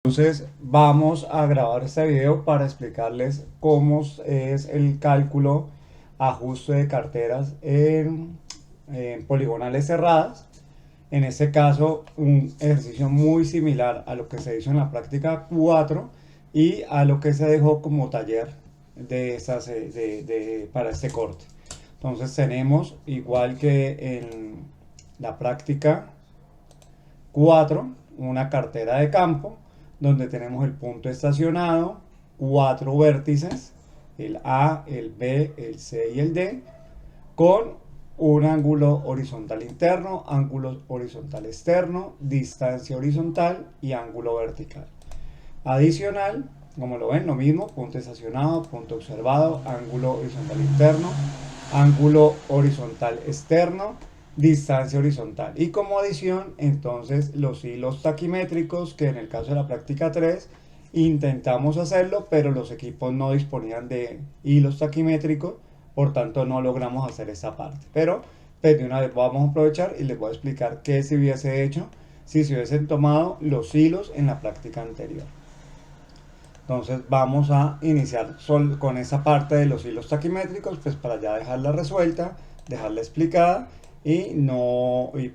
Entonces vamos a grabar este video para explicarles cómo es el cálculo ajuste de carteras en poligonales cerradas. En este caso, un ejercicio muy similar a lo que se hizo en la práctica 4 y a lo que se dejó como taller para este corte. Entonces tenemos, igual que en la práctica 4, una cartera de campo donde tenemos el punto estacionado, 4 vértices, el A, el B, el C y el D, con un ángulo horizontal interno, ángulo horizontal externo, distancia horizontal y ángulo vertical. Adicional, como lo ven, lo mismo, punto estacionado, punto observado, ángulo horizontal interno, ángulo horizontal externo, distancia horizontal. Y como adición, entonces, los hilos taquimétricos, que en el caso de la práctica 3, intentamos hacerlo, pero los equipos no disponían de hilos taquimétricos, por tanto no logramos hacer esa parte. Pero pues, de una vez vamos a aprovechar y les voy a explicar qué se hubiese hecho si se hubiesen tomado los hilos en la práctica anterior. Entonces vamos a iniciar con esa parte de los hilos taquimétricos, pues para ya dejarla resuelta, dejarla explicada y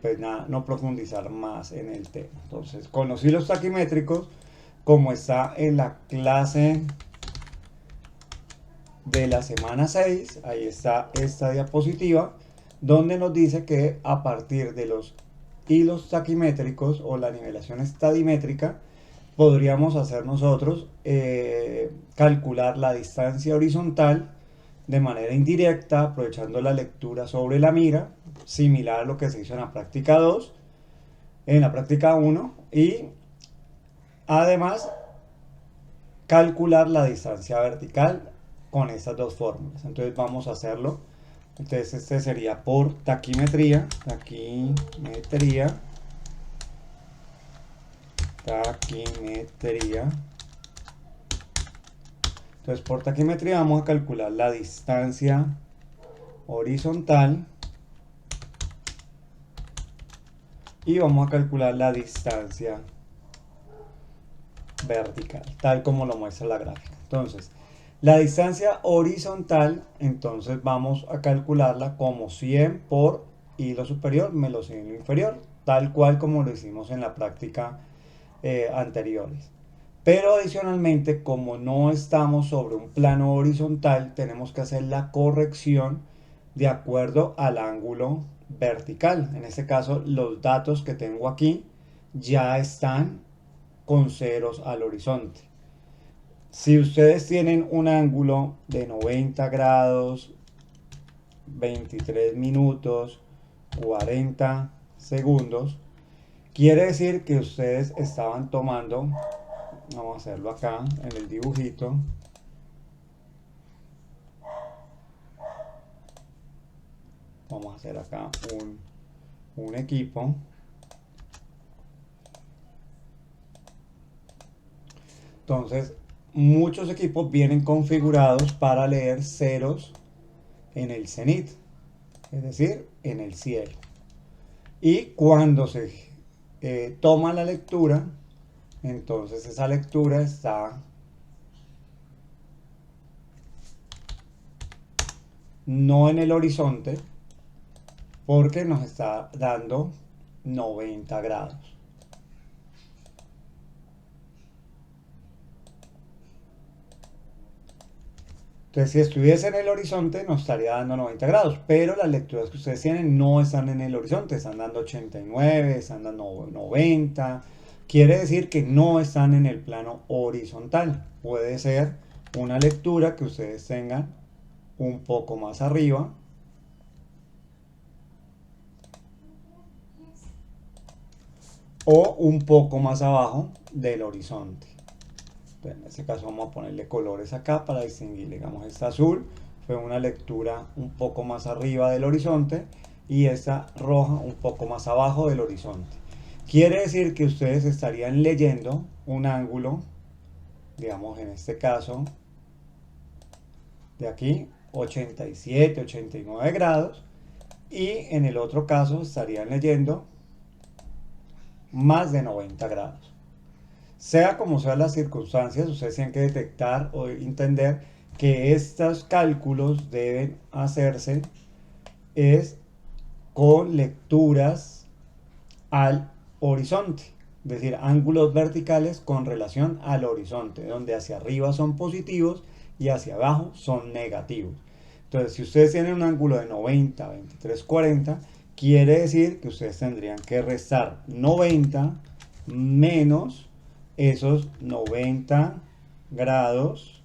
pues nada, no profundizar más en el tema. Entonces con los hilos taquimétricos, como está en la clase de la semana 6, ahí está esta diapositiva, donde nos dice que a partir de los hilos taquimétricos o la nivelación estadimétrica, podríamos hacer nosotros calcular la distancia horizontal de manera indirecta, aprovechando la lectura sobre la mira, similar a lo que se hizo en la práctica 2, en la práctica 1, y además calcular la distancia vertical con estas dos fórmulas. Entonces vamos a hacerlo. Entonces este sería por taquimetría, taquimetría. Entonces por taquimetría vamos a calcular la distancia horizontal y vamos a calcular la distancia vertical, tal como lo muestra la gráfica. Entonces, la distancia horizontal, entonces vamos a calcularla como 100 por hilo superior menos hilo inferior, tal cual como lo hicimos en la práctica anteriores. Pero adicionalmente, como no estamos sobre un plano horizontal, tenemos que hacer la corrección de acuerdo al ángulo vertical. En este caso, los datos que tengo aquí ya están con ceros al horizonte. Si ustedes tienen un ángulo de 90 grados, 23 minutos, 40 segundos, quiere decir que ustedes estaban tomando, vamos a hacerlo acá en el dibujito, vamos a hacer acá un equipo. Entonces, muchos equipos vienen configurados para leer ceros en el cenit, es decir, en el cielo. Y cuando se toma la lectura, entonces esa lectura está no en el horizonte, porque nos está dando 90 grados. Entonces, si estuviese en el horizonte, nos estaría dando 90 grados, pero las lecturas que ustedes tienen no están en el horizonte, están dando 89, están dando 90. Quiere decir que no están en el plano horizontal. Puede ser una lectura que ustedes tengan un poco más arriba o un poco más abajo del horizonte. Entonces, en este caso vamos a ponerle colores acá para distinguir. Digamos, esta azul fue una lectura un poco más arriba del horizonte y esta roja un poco más abajo del horizonte. Quiere decir que ustedes estarían leyendo un ángulo, digamos en este caso, de aquí, 87, 89 grados, y en el otro caso estarían leyendo más de 90 grados. Sea como sean las circunstancias, ustedes tienen que detectar o entender que estos cálculos deben hacerse es con lecturas al horizonte, es decir, ángulos verticales con relación al horizonte, donde hacia arriba son positivos y hacia abajo son negativos. Entonces, si ustedes tienen un ángulo de 90, 23, 40, quiere decir que ustedes tendrían que restar 90 menos esos 90 grados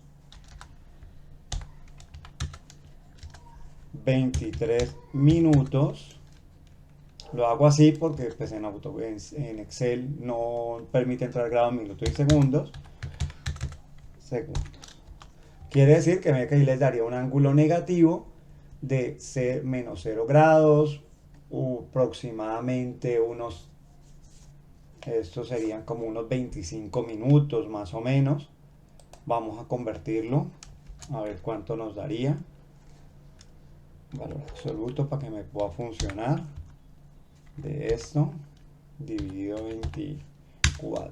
23 minutos. Lo hago así porque pues, en Excel no permite entrar grados, minutos y segundos. Quiere decir que aquí les daría un ángulo negativo de menos 0 grados, aproximadamente unos, estos serían como unos 25 minutos más o menos. Vamos a convertirlo, a ver cuánto nos daría. Valor absoluto para que me pueda funcionar. De esto, dividido 24.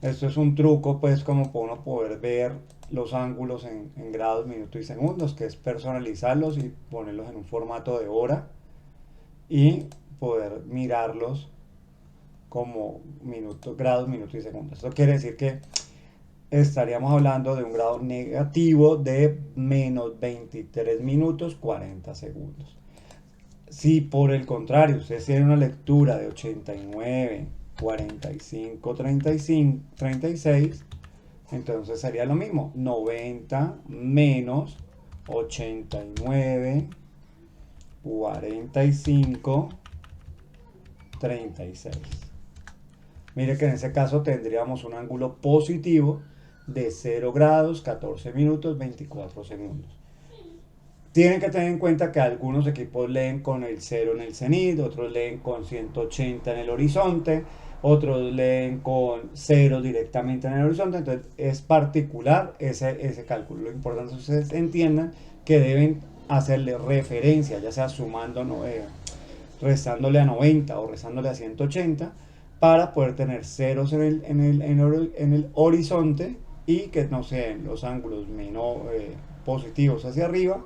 Esto es un truco, pues, como para uno poder ver los ángulos en grados, minutos y segundos, que es personalizarlos y ponerlos en un formato de hora y poder mirarlos como minutos, grados, minutos y segundos. Esto quiere decir que estaríamos hablando de un grado negativo de menos 23 minutos 40 segundos. Si por el contrario ustedes tienen una lectura de 89, 45, 35, 36, entonces sería lo mismo, 90 menos 89, 45, 36. Mire que en ese caso tendríamos un ángulo positivo de 0 grados, 14 minutos, 24 segundos. Tienen que tener en cuenta que algunos equipos leen con el 0 en el cenit, otros leen con 180 en el horizonte, otros leen con 0 directamente en el horizonte, entonces es particular ese cálculo. Lo importante es que ustedes entiendan que deben hacerle referencia, ya sea sumando, restándole a 90 o restándole a 180, para poder tener ceros en el horizonte y que no sean los ángulos menos positivos hacia arriba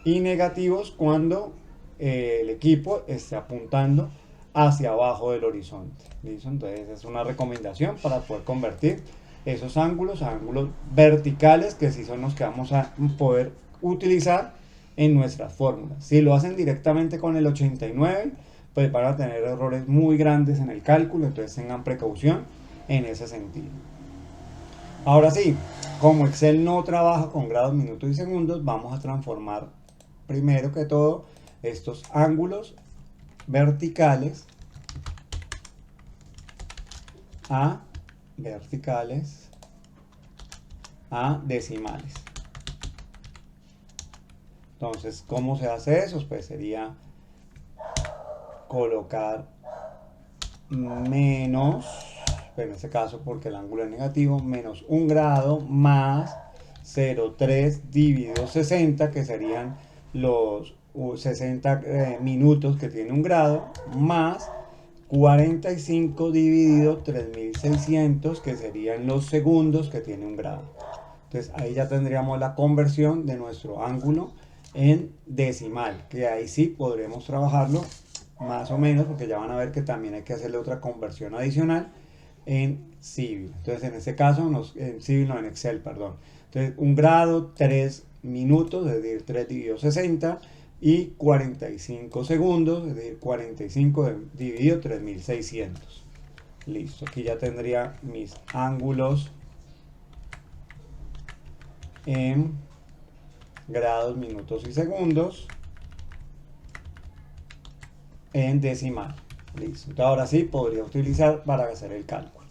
y negativos cuando el equipo esté apuntando hacia abajo del horizonte. ¿Listo? Entonces es una recomendación para poder convertir esos ángulos a ángulos verticales, que sí son los que vamos a poder utilizar en nuestras fórmulas. Si lo hacen directamente con el 89, pues van a tener errores muy grandes en el cálculo, entonces tengan precaución en ese sentido. Ahora sí, como Excel no trabaja con grados, minutos y segundos, vamos a transformar primero que todo estos ángulos verticales a decimales. Entonces, ¿cómo se hace eso? Pues sería colocar menos, en este caso porque el ángulo es negativo, menos 1 grado más 0,3 dividido 60, que serían los 60 minutos que tiene 1 grado, más 45 dividido 3600, que serían los segundos que tiene 1 grado. Entonces ahí ya tendríamos la conversión de nuestro ángulo en decimal, que ahí sí podremos trabajarlo más o menos, porque ya van a ver que también hay que hacerle otra conversión adicional en Civil. Entonces en este caso, en Civil no, en Excel, perdón. Entonces 1 grado, 3 minutos, es decir, 3 dividido 60, y 45 segundos, es decir, 45 dividido 3600. Listo, aquí ya tendría mis ángulos en grados, minutos y segundos en decimal. Listo. Entonces, ahora sí podría utilizar para hacer el cálculo.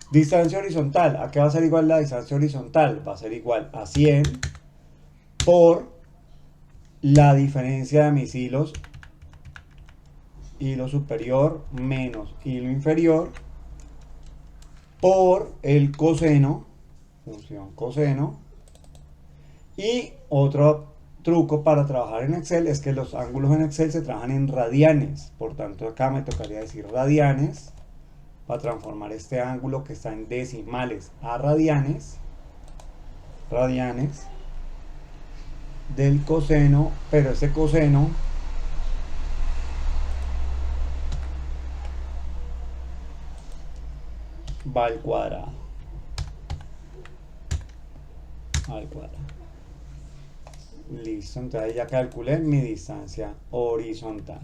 Distancia horizontal. ¿A qué va a ser igual la distancia horizontal? Va a ser igual a 100 por la diferencia de mis hilos, hilo superior menos hilo inferior, por el coseno, función coseno. Y otro truco para trabajar en Excel es que los ángulos en Excel se trabajan en radianes, por tanto acá me tocaría decir radianes para transformar este ángulo que está en decimales a radianes, del coseno, pero ese coseno va al cuadrado. Listo, entonces ya calculé mi distancia horizontal.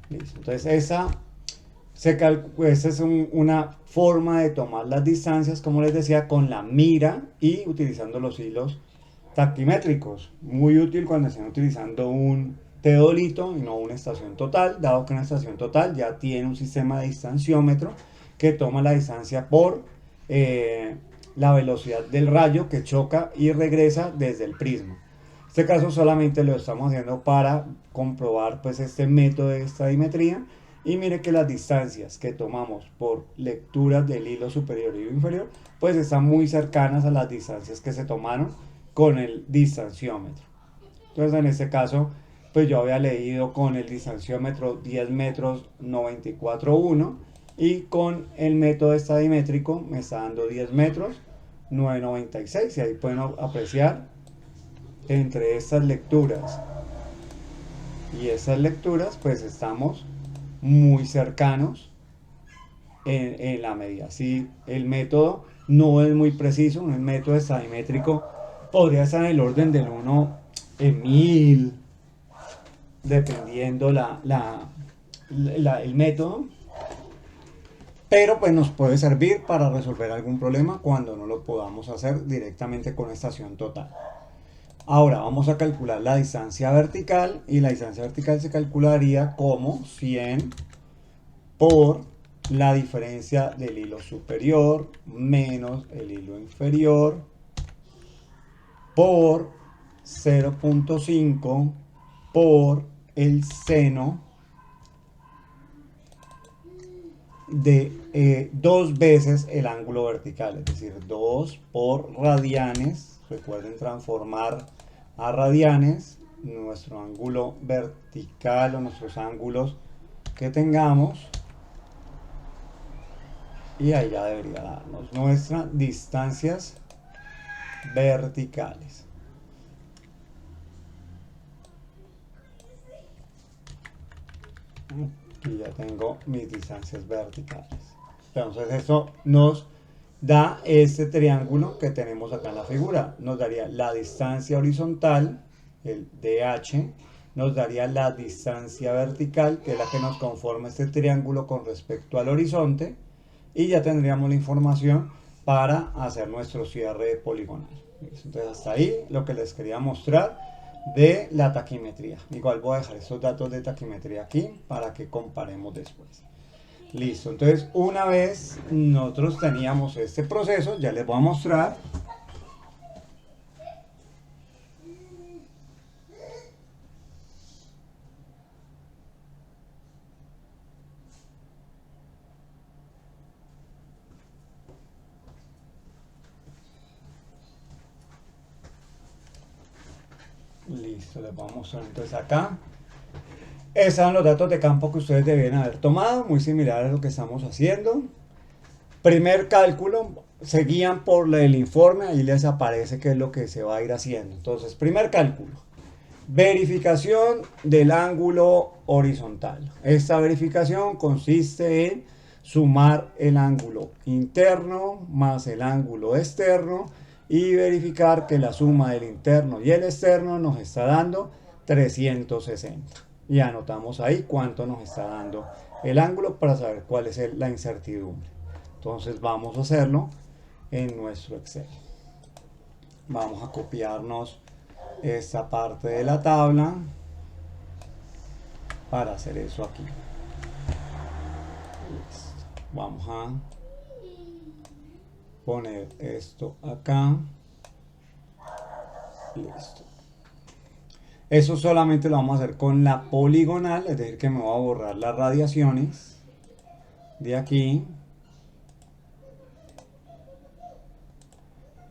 Listo, entonces esa es una forma de tomar las distancias, como les decía, con la mira y utilizando los hilos taquimétricos. Muy útil cuando estén utilizando un teodolito y no una estación total, dado que una estación total ya tiene un sistema de distanciómetro que toma la distancia por la velocidad del rayo que choca y regresa desde el prisma. En este caso solamente lo estamos haciendo para comprobar pues este método de estadimetría, y mire que las distancias que tomamos por lecturas del hilo superior y hilo inferior pues están muy cercanas a las distancias que se tomaron con el distanciómetro. Entonces en este caso pues yo había leído con el distanciómetro 10 metros 94,1 y con el método estadimétrico me está dando 10 metros 996, y ahí pueden apreciar entre estas lecturas y estas lecturas pues estamos muy cercanos en la medida. Si el método no es muy preciso, el método estadimétrico podría estar en el orden del 1 en 1000, dependiendo el método, pero pues nos puede servir para resolver algún problema cuando no lo podamos hacer directamente con estación total. Ahora vamos a calcular la distancia vertical, y la distancia vertical se calcularía como 100 por la diferencia del hilo superior menos el hilo inferior por 0.5 por el seno de 2 veces el ángulo vertical, es decir, 2 por radianes. Recuerden transformar a radianes nuestro ángulo vertical o nuestros ángulos que tengamos, y ahí ya debería darnos nuestras distancias verticales. Y ya tengo mis distancias verticales. Entonces eso nos da este triángulo que tenemos acá en la figura. Nos daría la distancia horizontal, el DH, nos daría la distancia vertical, que es la que nos conforma este triángulo con respecto al horizonte, y ya tendríamos la información para hacer nuestro cierre poligonal. Entonces hasta ahí lo que les quería mostrar de la taquimetría. Igual voy a dejar estos datos de taquimetría aquí para que comparemos después. Listo, entonces una vez nosotros teníamos este proceso, ya les voy a mostrar. Listo, les voy a mostrar entonces acá. Esos son los datos de campo que ustedes deben haber tomado, muy similar a lo que estamos haciendo. Primer cálculo, seguían por el informe, ahí les aparece qué es lo que se va a ir haciendo. Entonces, primer cálculo, verificación del ángulo horizontal. Esta verificación consiste en sumar el ángulo interno más el ángulo externo y verificar que la suma del interno y el externo nos está dando 360. Y anotamos ahí cuánto nos está dando el ángulo para saber cuál es la incertidumbre. Entonces vamos a hacerlo en nuestro Excel. Vamos a copiarnos esta parte de la tabla para hacer eso aquí. Listo. Vamos a poner esto acá. Listo. Eso solamente lo vamos a hacer con la poligonal, es decir, que me voy a borrar las radiaciones de aquí.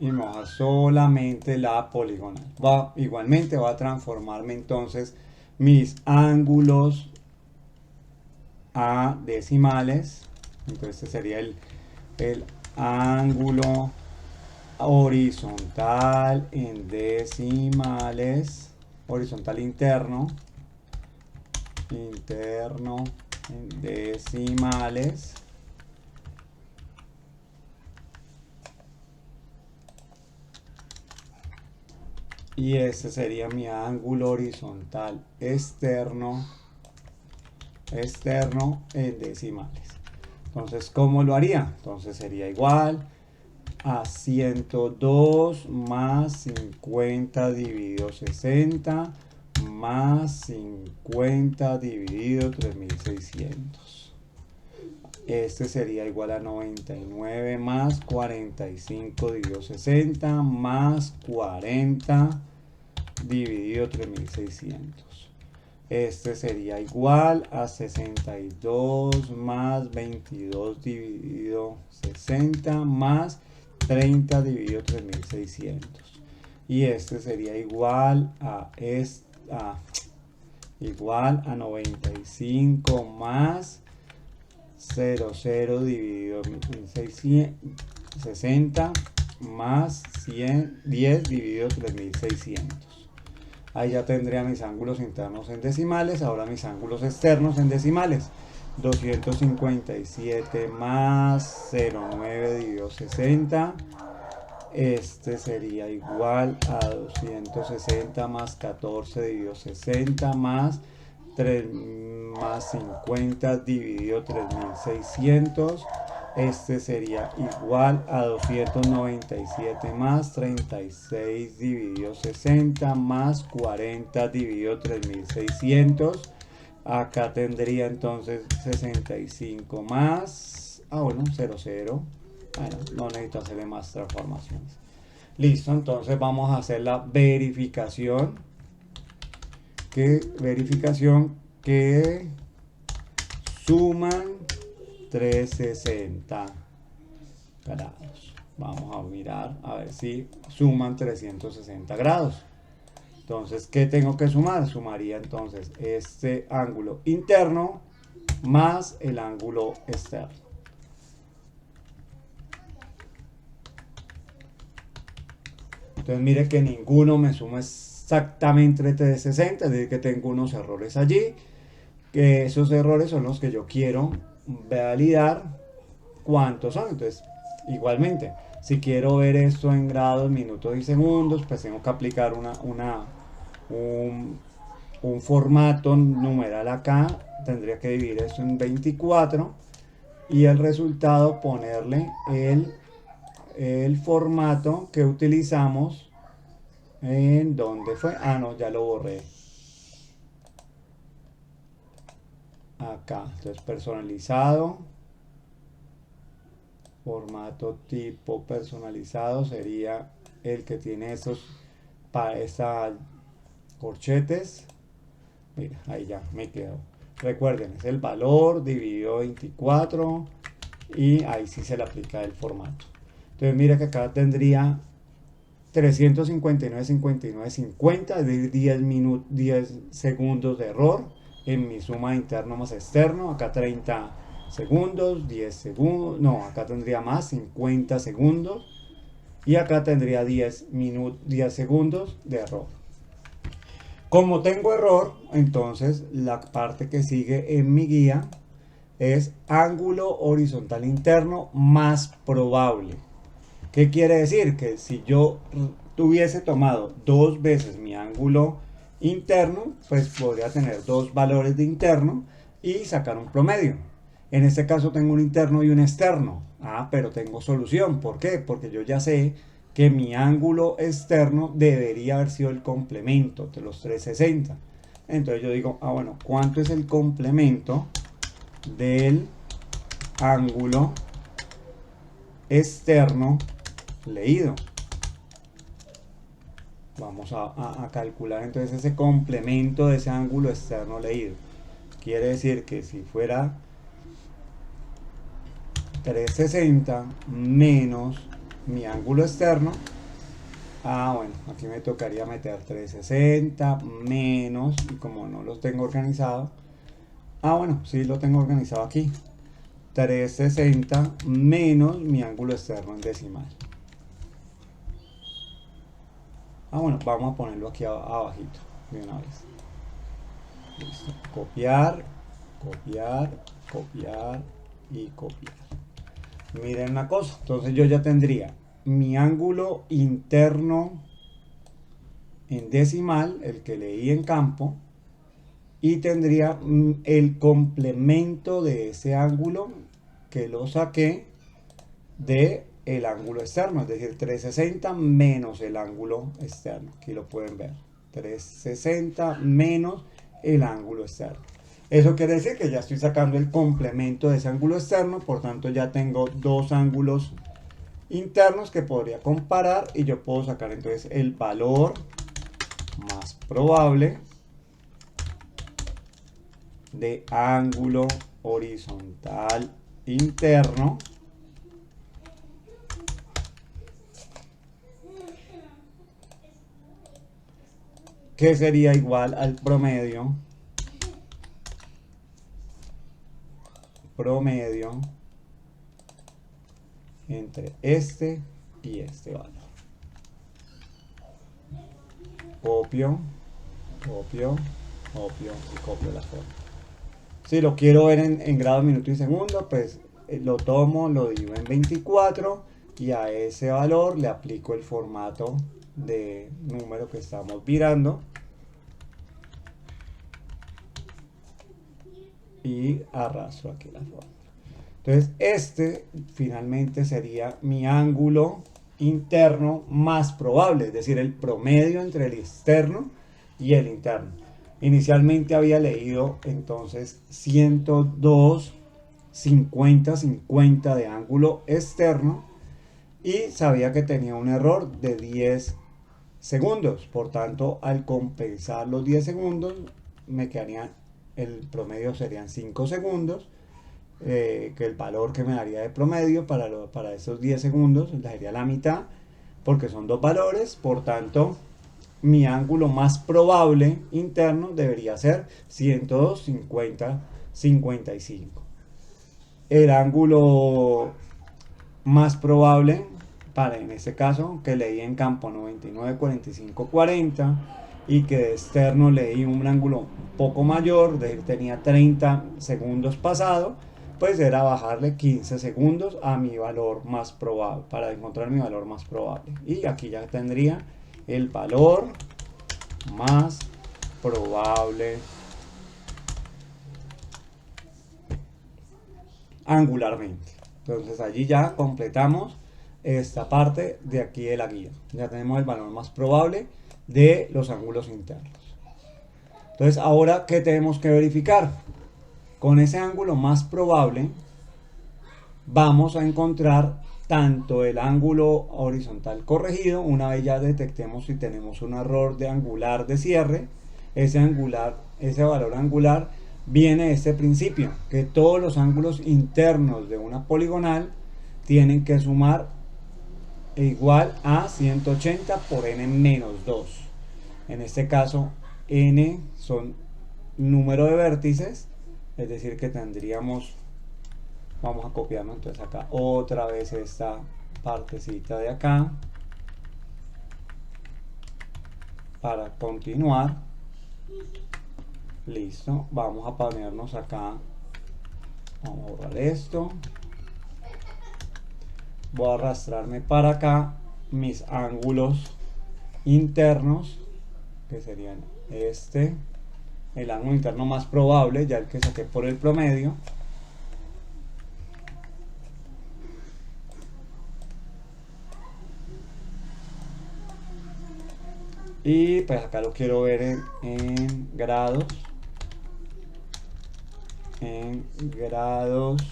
y me baja solamente la poligonal. Igualmente va a transformarme entonces mis ángulos a decimales. Entonces este sería el ángulo horizontal en decimales, horizontal interno en decimales, y este sería mi ángulo horizontal externo en decimales. Entonces, ¿cómo lo haría? Entonces sería igual a 102 más 50 dividido 60 más 50 dividido 3600. Este sería igual a 99 más 45 dividido 60 más 40 dividido 3600. Este sería igual a 62 más 22 dividido 60 más 30 dividido 3600. Y este sería igual a, igual a 95 más 00 dividido 60 más 10 dividido 3600. Ahí ya tendría mis ángulos internos en decimales. Ahora mis ángulos externos en decimales. 257 más 0,9 dividido 60. Este sería igual a 260 más 14 dividido 60 más 3 más 50 dividido 3600. Este sería igual a 297 más 36 dividido 60 más 40 dividido 3600. Acá tendría entonces 65 más, bueno, 00. Bueno, no necesito hacerle más transformaciones. Listo, entonces vamos a hacer la verificación. Que suman 360 grados. Vamos a mirar a ver si suman 360 grados. Entonces, ¿qué tengo que sumar? Sumaría entonces este ángulo interno más el ángulo externo. Entonces mire que ninguno me suma exactamente 360, es decir que tengo unos errores allí, que esos errores son los que yo quiero validar cuántos son. Entonces igualmente, si quiero ver esto en grados, minutos y segundos, pues tengo que aplicar un formato numeral acá. Tendría que dividir esto en 24 y el resultado ponerle el formato que utilizamos. ¿En dónde fue? Ah, no, ya lo borré. Acá, entonces personalizado, formato tipo personalizado sería el que tiene estos corchetes. Mira, ahí ya me quedó. Recuerden, es el valor dividido 24 y ahí sí se le aplica el formato. Entonces mira que acá tendría 359, 59, 50, es decir, 10 segundos de error en mi suma interno más externo. Acá 30 segundos, 10 segundos, no, acá tendría más, 50 segundos. Y acá tendría 10 segundos de error. Como tengo error, entonces la parte que sigue en mi guía es ángulo horizontal interno más probable. ¿Qué quiere decir? Que si yo tuviese tomado dos veces mi ángulo interno, pues podría tener dos valores de interno y sacar un promedio. En este caso tengo un interno y un externo. Pero tengo solución. ¿Por qué? Porque yo ya sé que mi ángulo externo debería haber sido el complemento de los 360. Entonces yo digo, bueno, ¿cuánto es el complemento del ángulo externo leído? Vamos a calcular entonces ese complemento de ese ángulo externo leído. Quiere decir que si fuera 360 menos mi ángulo externo. Bueno, aquí me tocaría meter 360 menos, y como no los tengo organizados, bueno, sí lo tengo organizado aquí, 360 menos mi ángulo externo en decimal. Bueno, vamos a ponerlo aquí abajito de una vez. Listo. Copiar, copiar, copiar y copiar. Miren una cosa, entonces yo ya tendría mi ángulo interno en decimal, el que leí en campo, y tendría el complemento de ese ángulo que lo saqué de el ángulo externo, es decir, 360 menos el ángulo externo. Aquí lo pueden ver, 360 menos el ángulo externo. Eso quiere decir que ya estoy sacando el complemento de ese ángulo externo, por tanto ya tengo dos ángulos internos que podría comparar, y yo puedo sacar entonces el valor más probable de ángulo horizontal interno, que sería igual al promedio entre este y este valor. Copio, copio, copio y copio la forma. Si lo quiero ver en grados, minutos y segundos, pues lo tomo, lo divido en 24 y a ese valor le aplico el formato de número que estamos virando y arrastro aquí la forma. Entonces este finalmente sería mi ángulo interno más probable, es decir, el promedio entre el externo y el interno. Inicialmente había leído entonces 102, 50, 50 de ángulo externo y sabía que tenía un error de 10 segundos. Por tanto, al compensar los 10 segundos, me quedaría, el promedio serían 5 segundos. Que el valor que me daría de promedio para esos 10 segundos sería la mitad, porque son dos valores. Por tanto, mi ángulo más probable interno debería ser 102, 50, 55. El ángulo más probable para, en este caso, que leí en campo 99, 45, 40, y que de externo leí un ángulo un poco mayor, de decir, tenía 30 segundos pasado, pues era bajarle 15 segundos a mi valor más probable, para encontrar mi valor más probable. Y aquí ya tendría el valor más probable angularmente. Entonces allí ya completamos esta parte de aquí de la guía. Ya tenemos el valor más probable de los ángulos internos. Entonces ahora, ¿qué tenemos que verificar? Con ese ángulo más probable vamos a encontrar tanto el ángulo horizontal corregido, una vez ya detectemos si tenemos un error de angular de cierre. Ese valor angular viene de este principio, que todos los ángulos internos de una poligonal tienen que sumar igual a 180 por n menos 2. En este caso, n son número de vértices, es decir que tendríamos, vamos a copiarnos entonces acá otra vez esta partecita de acá para continuar. Listo, vamos a ponernos acá, vamos a borrar esto, voy a arrastrarme para acá mis ángulos internos, que serían el ángulo interno más probable, ya el que saqué por el promedio. Y pues acá lo quiero ver en grados. En grados,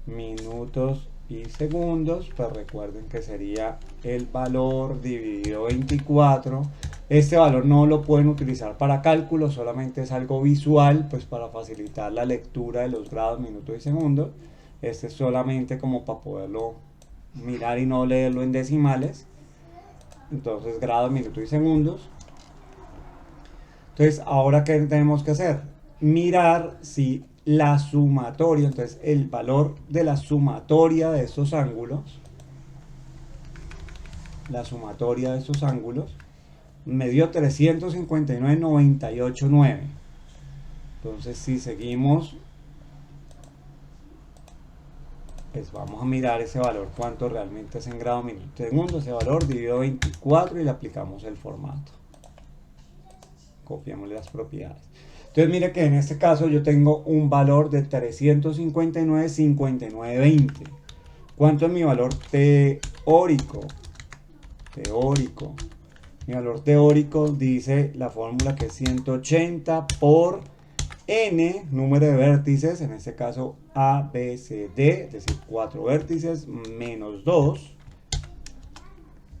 minutos y segundos. Pues recuerden que sería el valor dividido 24. Este valor no lo pueden utilizar para cálculo, solamente es algo visual, pues para facilitar la lectura de los grados, minutos y segundos. Este es solamente como para poderlo mirar y no leerlo en decimales. Entonces grado, minuto y segundos. Entonces, ahora ¿qué tenemos que hacer? Mirar si la sumatoria, entonces el valor de la sumatoria de estos ángulos, la sumatoria de estos ángulos, me dio 359,98,9. Entonces, si seguimos, pues vamos a mirar ese valor, cuánto realmente es en grado, minuto, segundo. Ese valor dividido 24 y le aplicamos el formato. Copiamos las propiedades. Entonces, mire que en este caso yo tengo un valor de 359,59,20. ¿Cuánto es mi valor teórico? Mi valor teórico dice la fórmula que es 180 por n, número de vértices, en este caso A, B, C, D, es decir, 4 vértices menos 2,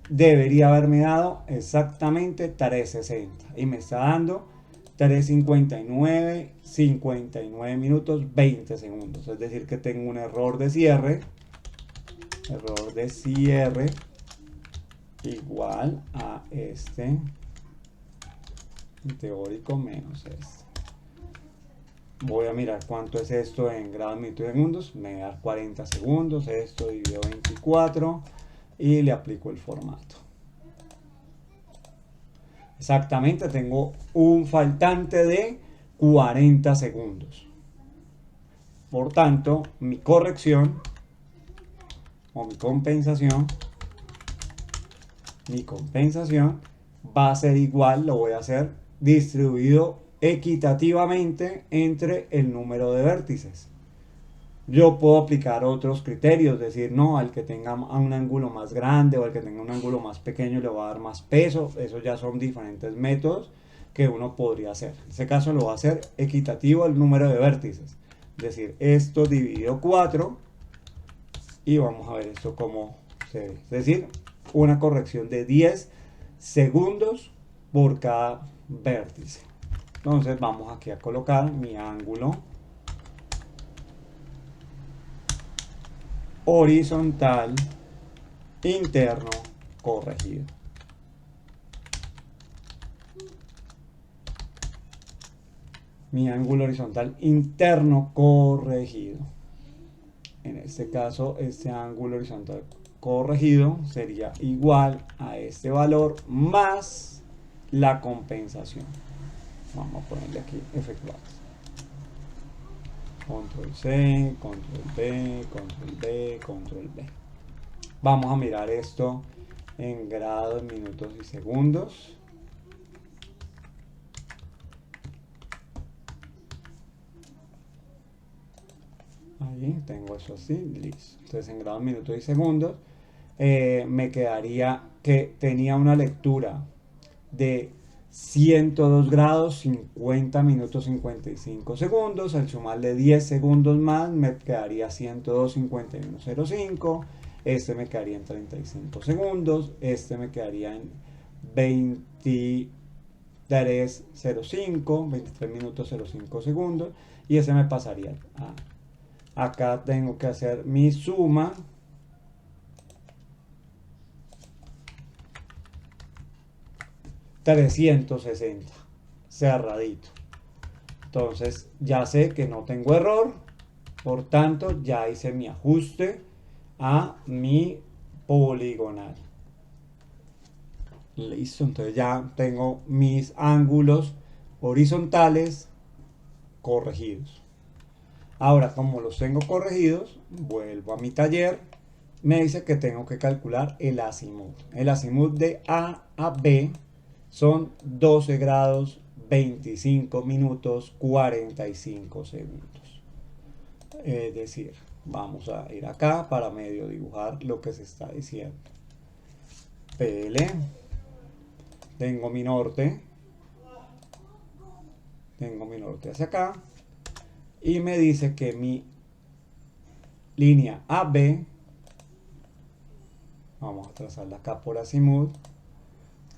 debería haberme dado exactamente 360 y me está dando 3:59, 59 minutos, 20 segundos. Es decir, que tengo un error de cierre igual a este teórico menos este. Voy a mirar cuánto es esto en grados, minutos y segundos. Me da 40 segundos. Esto dividido 24 y le aplico el formato. Exactamente, tengo un faltante de 40 segundos. Por tanto, mi corrección o mi compensación va a ser igual, lo voy a hacer distribuido equitativamente entre el número de vértices. Yo puedo aplicar otros criterios, decir, no, al que tenga un ángulo más grande o al que tenga un ángulo más pequeño le va a dar más peso. Eso ya son diferentes métodos que uno podría hacer. En este caso lo va a hacer equitativo el número de vértices. Es decir, esto dividido 4 y vamos a ver esto cómo se ve. Es decir, una corrección de 10 segundos por cada vértice. Entonces vamos aquí a colocar mi ángulo horizontal interno corregido. Mi ángulo horizontal interno corregido. En este caso, este ángulo horizontal corregido sería igual a este valor más la compensación. Vamos a ponerle aquí efectuados. Control C, control B, control B, control B. Vamos a mirar esto en grados, minutos y segundos. Ahí tengo eso así, listo. Entonces en grados, minutos y segundos me quedaría que tenía una lectura de 102 grados, 50 minutos, 55 segundos. Al sumarle 10 segundos más me quedaría 102, 51,05. Este me quedaría en 35 segundos. Este me quedaría en 23:05, 23 minutos 05 segundos. Y ese me pasaría a... Acá tengo que hacer mi suma. $360, cerradito. Entonces ya sé que no tengo error, por tanto ya hice mi ajuste a mi poligonal. Listo, entonces ya tengo mis ángulos horizontales corregidos. Ahora, como los tengo corregidos, vuelvo a mi taller. Me dice que tengo que calcular el azimut. El azimut de A a B son 12 grados, 25 minutos, 45 segundos. Es decir, vamos a ir acá para medio dibujar lo que se está diciendo. PL. Tengo mi norte. Tengo mi norte hacia acá. Y me dice que mi línea AB, vamos a trazarla acá por azimut,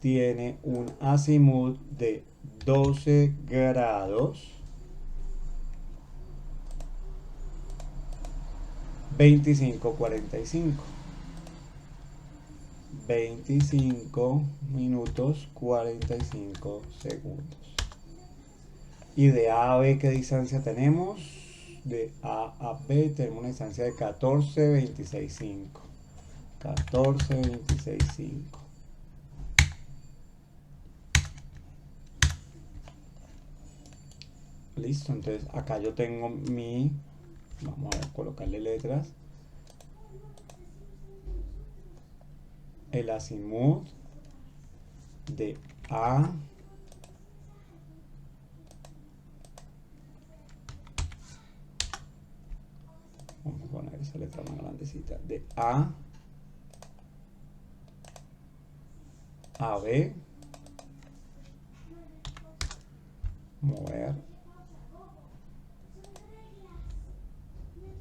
tiene un azimut de 12 grados, 25, 45. 25 minutos 45 segundos. Y de A a B, ¿qué distancia tenemos? De A a B tenemos una distancia de 14,26,5. 14,26,5. Listo, entonces acá yo tengo mi, vamos a colocarle letras, el azimut de A vamos a poner esa letra más grandecita, de A a B, mover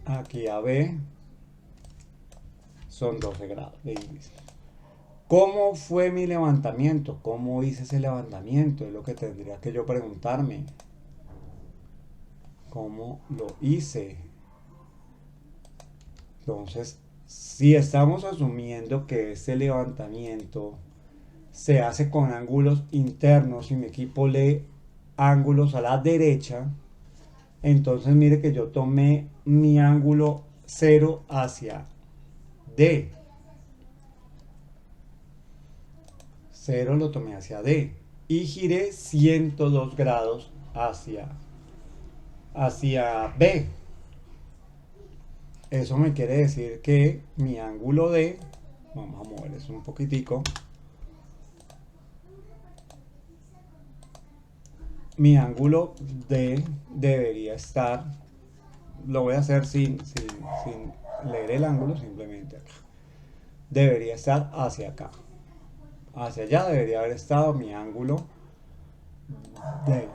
aquí a B son 12 grados de índice. ¿Cómo fue mi levantamiento? ¿Cómo hice ese levantamiento? Es lo que tendría que yo preguntarme. ¿Cómo lo hice? Entonces, si estamos asumiendo que este levantamiento se hace con ángulos internos y mi equipo lee ángulos a la derecha, entonces mire que yo tomé mi ángulo 0 hacia D. 0 lo tomé hacia D. Y giré 102 grados hacia B. Eso me quiere decir que mi ángulo D, vamos a mover eso un poquitico, mi ángulo D debería estar, lo voy a hacer sin leer el ángulo, simplemente acá. Debería estar hacia acá. Hacia allá debería haber estado mi ángulo D.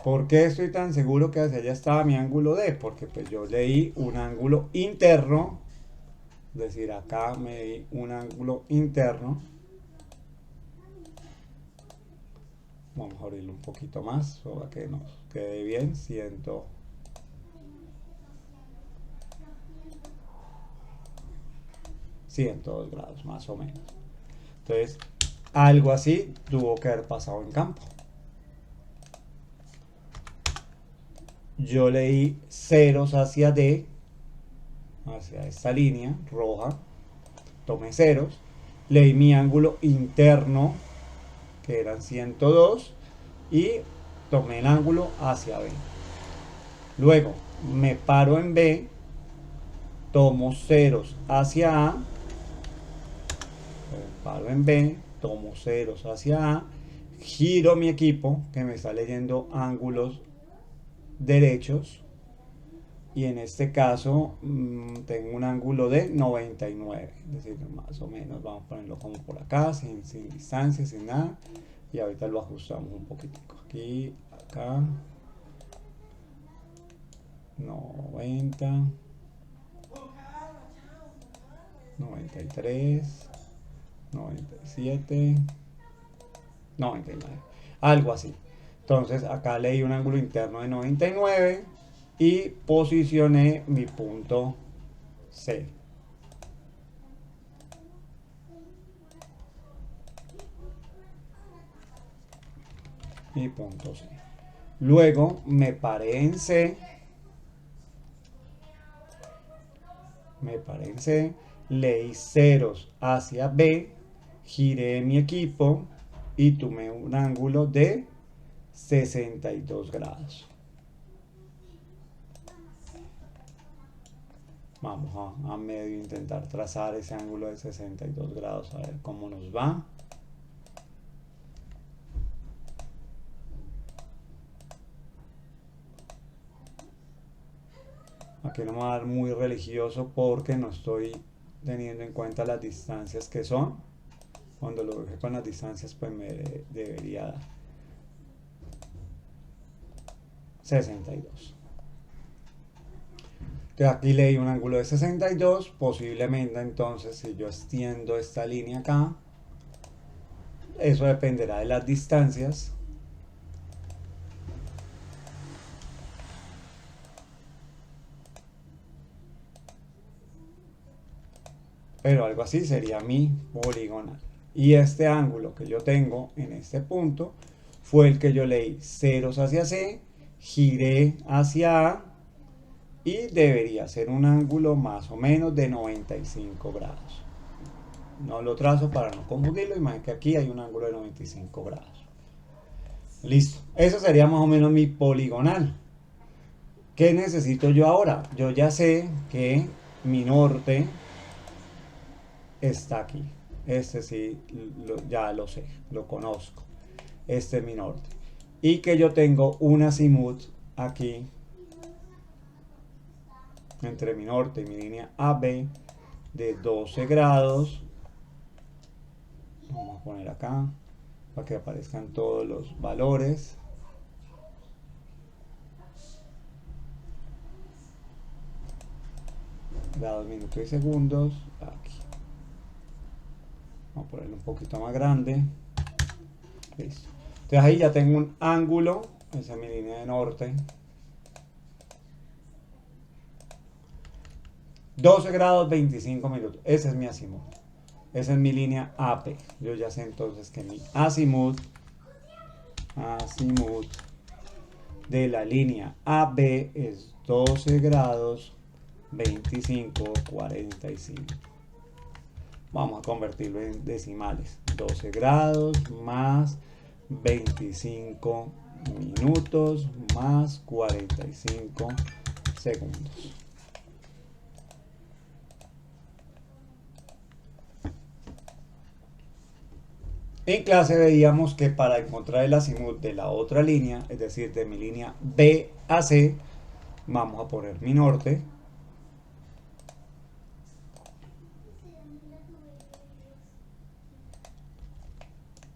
¿Por qué estoy tan seguro que hacia allá estaba mi ángulo D? Porque pues yo leí un ángulo interno, es decir, acá me di un ángulo interno. Vamos a abrirlo un poquito más para que nos quede bien. 102 grados más o menos. Entonces, algo así tuvo que haber pasado en campo. Yo leí ceros hacia D, hacia esta línea roja, tomé ceros, leí mi ángulo interno, que eran 102, y tomé el ángulo hacia B. Luego me paro en B, tomo ceros hacia A, me paro en B, tomo ceros hacia A, giro mi equipo que me está leyendo ángulos derechos, y en este caso tengo un ángulo de 99, es decir, más o menos vamos a ponerlo como por acá, sin distancia, sin nada, y ahorita lo ajustamos un poquitico, aquí, acá, 90, 93, 97, 99, algo así. Entonces acá leí un ángulo interno de 99 y posicioné mi punto C. Mi punto C. Luego me paré en C. Leí ceros hacia B, giré mi equipo y tomé un ángulo de 62 grados. Vamos a medio intentar trazar ese ángulo de 62 grados, a ver cómo nos va. Aquí no me va a dar muy religioso porque no estoy teniendo en cuenta las distancias que son. Cuando lo deje con las distancias, pues me debería dar 62. Entonces aquí leí un ángulo de 62, posiblemente entonces si yo extiendo esta línea acá, eso dependerá de las distancias. pero algo así sería mi poligonal. Y este ángulo que yo tengo en este punto fue el que yo leí ceros hacia C, giré hacia A y debería ser un ángulo más o menos de 95 grados. No lo trazo para no confundirlo, imaginen que aquí hay un ángulo de 95 grados. Listo, eso sería más o menos mi poligonal. ¿Qué necesito yo ahora? Yo ya sé que mi norte está aquí. Este sí, ya lo sé, lo conozco. Este es mi norte. Y que yo tengo un azimut aquí entre mi norte y mi línea AB de 12 grados. Vamos a poner acá para que aparezcan todos los valores. Grados, minutos y segundos. Aquí. Vamos a ponerlo un poquito más grande. Listo. Entonces ahí ya tengo un ángulo. Esa es mi línea de norte. 12 grados 25 minutos. Ese es mi azimut. Esa es mi línea AP. Yo ya sé entonces que mi azimut de la línea AB es 12 grados 25, 45. Vamos a convertirlo en decimales. 12 grados más 25 minutos más 45 segundos. En clase veíamos que para encontrar el azimut de la otra línea, es decir, de mi línea B a C, vamos a poner mi norte.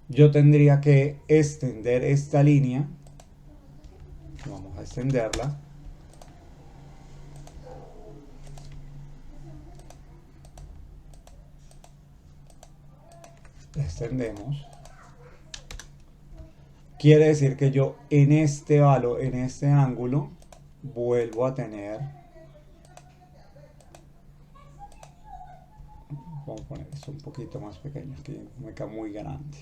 Yo tendría que extender esta línea. Vamos a extenderla. Extendemos. Quiere decir que yo en este ángulo, vuelvo a tener, vamos a poner esto un poquito más pequeño, que me queda muy grande.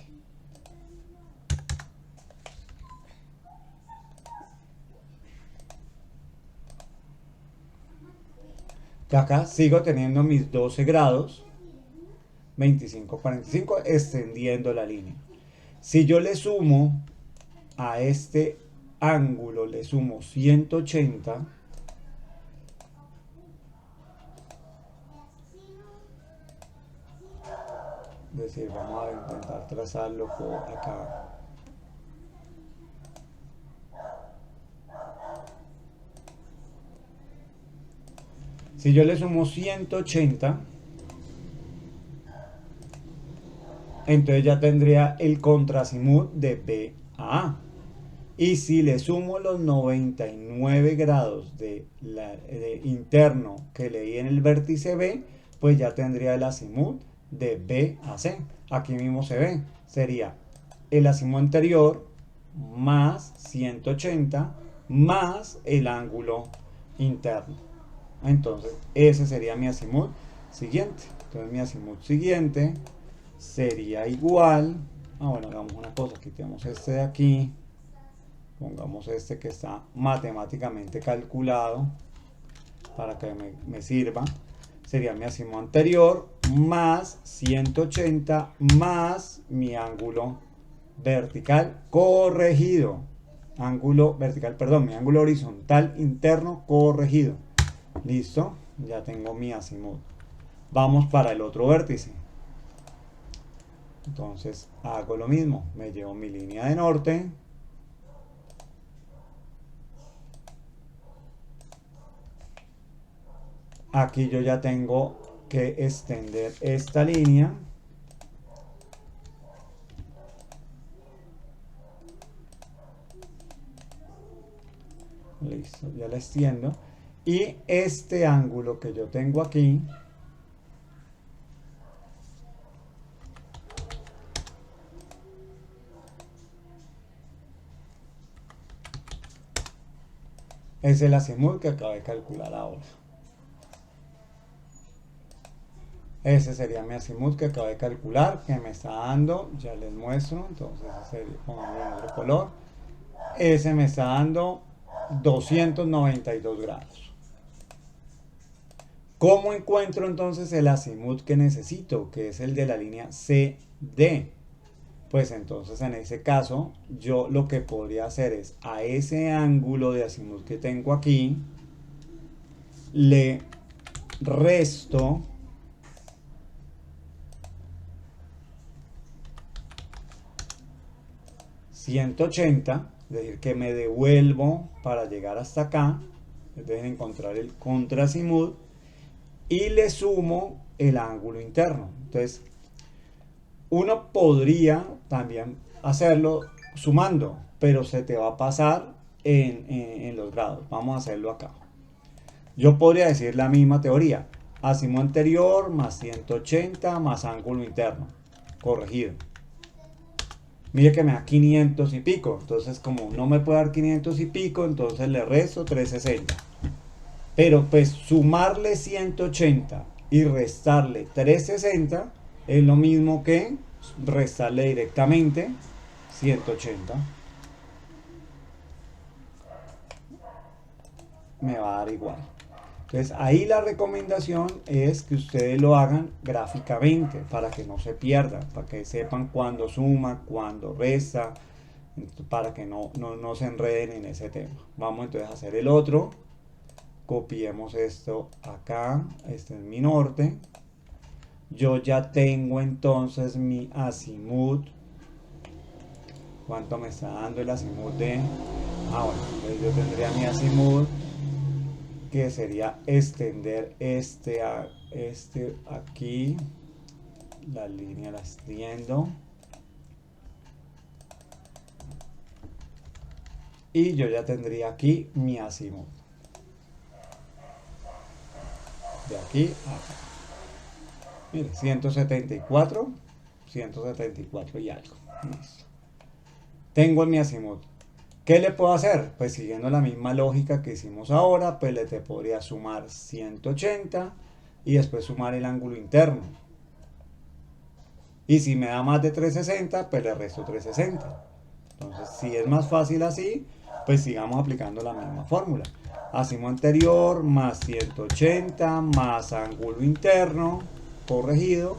De acá sigo teniendo mis 12 grados, 25, 45, extendiendo la línea. Si yo le sumo a este ángulo, le sumo 180, es decir, vamos a intentar trazarlo por acá. Si yo le sumo 180, entonces ya tendría el contrazimut de B a A. Y si le sumo los 99 grados de interno que leí en el vértice B, pues ya tendría el azimut de B a C. Aquí mismo se ve. Sería el azimut anterior más 180 más el ángulo interno. Entonces, ese sería mi azimut siguiente. Entonces, mi azimut siguiente sería igual. Bueno, hagamos una cosa. Quitemos este de aquí. Pongamos este que está matemáticamente calculado para que me sirva. Sería mi azimut anterior más 180 más mi ángulo vertical corregido. Ángulo vertical, perdón, mi ángulo horizontal interno corregido. Listo, ya tengo mi azimut. Vamos para el otro vértice. Entonces hago lo mismo. Me llevo mi línea de norte. Aquí yo ya tengo que extender esta línea. Listo, ya la extiendo. Y este ángulo que yo tengo aquí, es el azimut que acabo de calcular ahora. Ese sería mi azimut que acabo de calcular, que me está dando, ya les muestro, entonces ese sería, pongámoslo en otro color, ese me está dando 292 grados. ¿Cómo encuentro entonces el azimut que necesito, que es el de la línea CD? Pues entonces en ese caso yo lo que podría hacer es a ese ángulo de azimut que tengo aquí le resto 180, es decir, que me devuelvo para llegar hasta acá, es decir, encontrar el contrasimud y le sumo el ángulo interno. Entonces, uno podría también hacerlo sumando, pero se te va a pasar en los grados. Vamos a hacerlo acá. Yo podría decir la misma teoría. Azimut anterior más 180 más ángulo interno. Corregido. Mire que me da 500 y pico. Entonces, como no me puede dar 500 y pico, entonces le resto 360. Pero pues sumarle 180 y restarle 360 es lo mismo que restarle directamente 180. Me va a dar igual. Entonces ahí la recomendación es que ustedes lo hagan gráficamente para que no se pierdan, para que sepan cuándo suma, cuándo resta, para que no se enreden en ese tema. Vamos entonces a hacer el otro. Copiemos esto acá, este es mi norte. Yo ya tengo entonces mi azimut. ¿Cuánto me está dando el azimut de? Bueno, entonces yo tendría mi azimut que sería extender este aquí, la línea la extiendo y yo ya tendría aquí mi azimut de aquí a acá. Mire, 174 y algo. Listo. Tengo mi azimut. ¿Qué le puedo hacer? Pues siguiendo la misma lógica que hicimos ahora, pues le te podría sumar 180 y después sumar el ángulo interno. Y si me da más de 360, pues le resto 360. Entonces, si es más fácil así, pues sigamos aplicando la misma fórmula. Azimut anterior más 180 más ángulo interno corregido.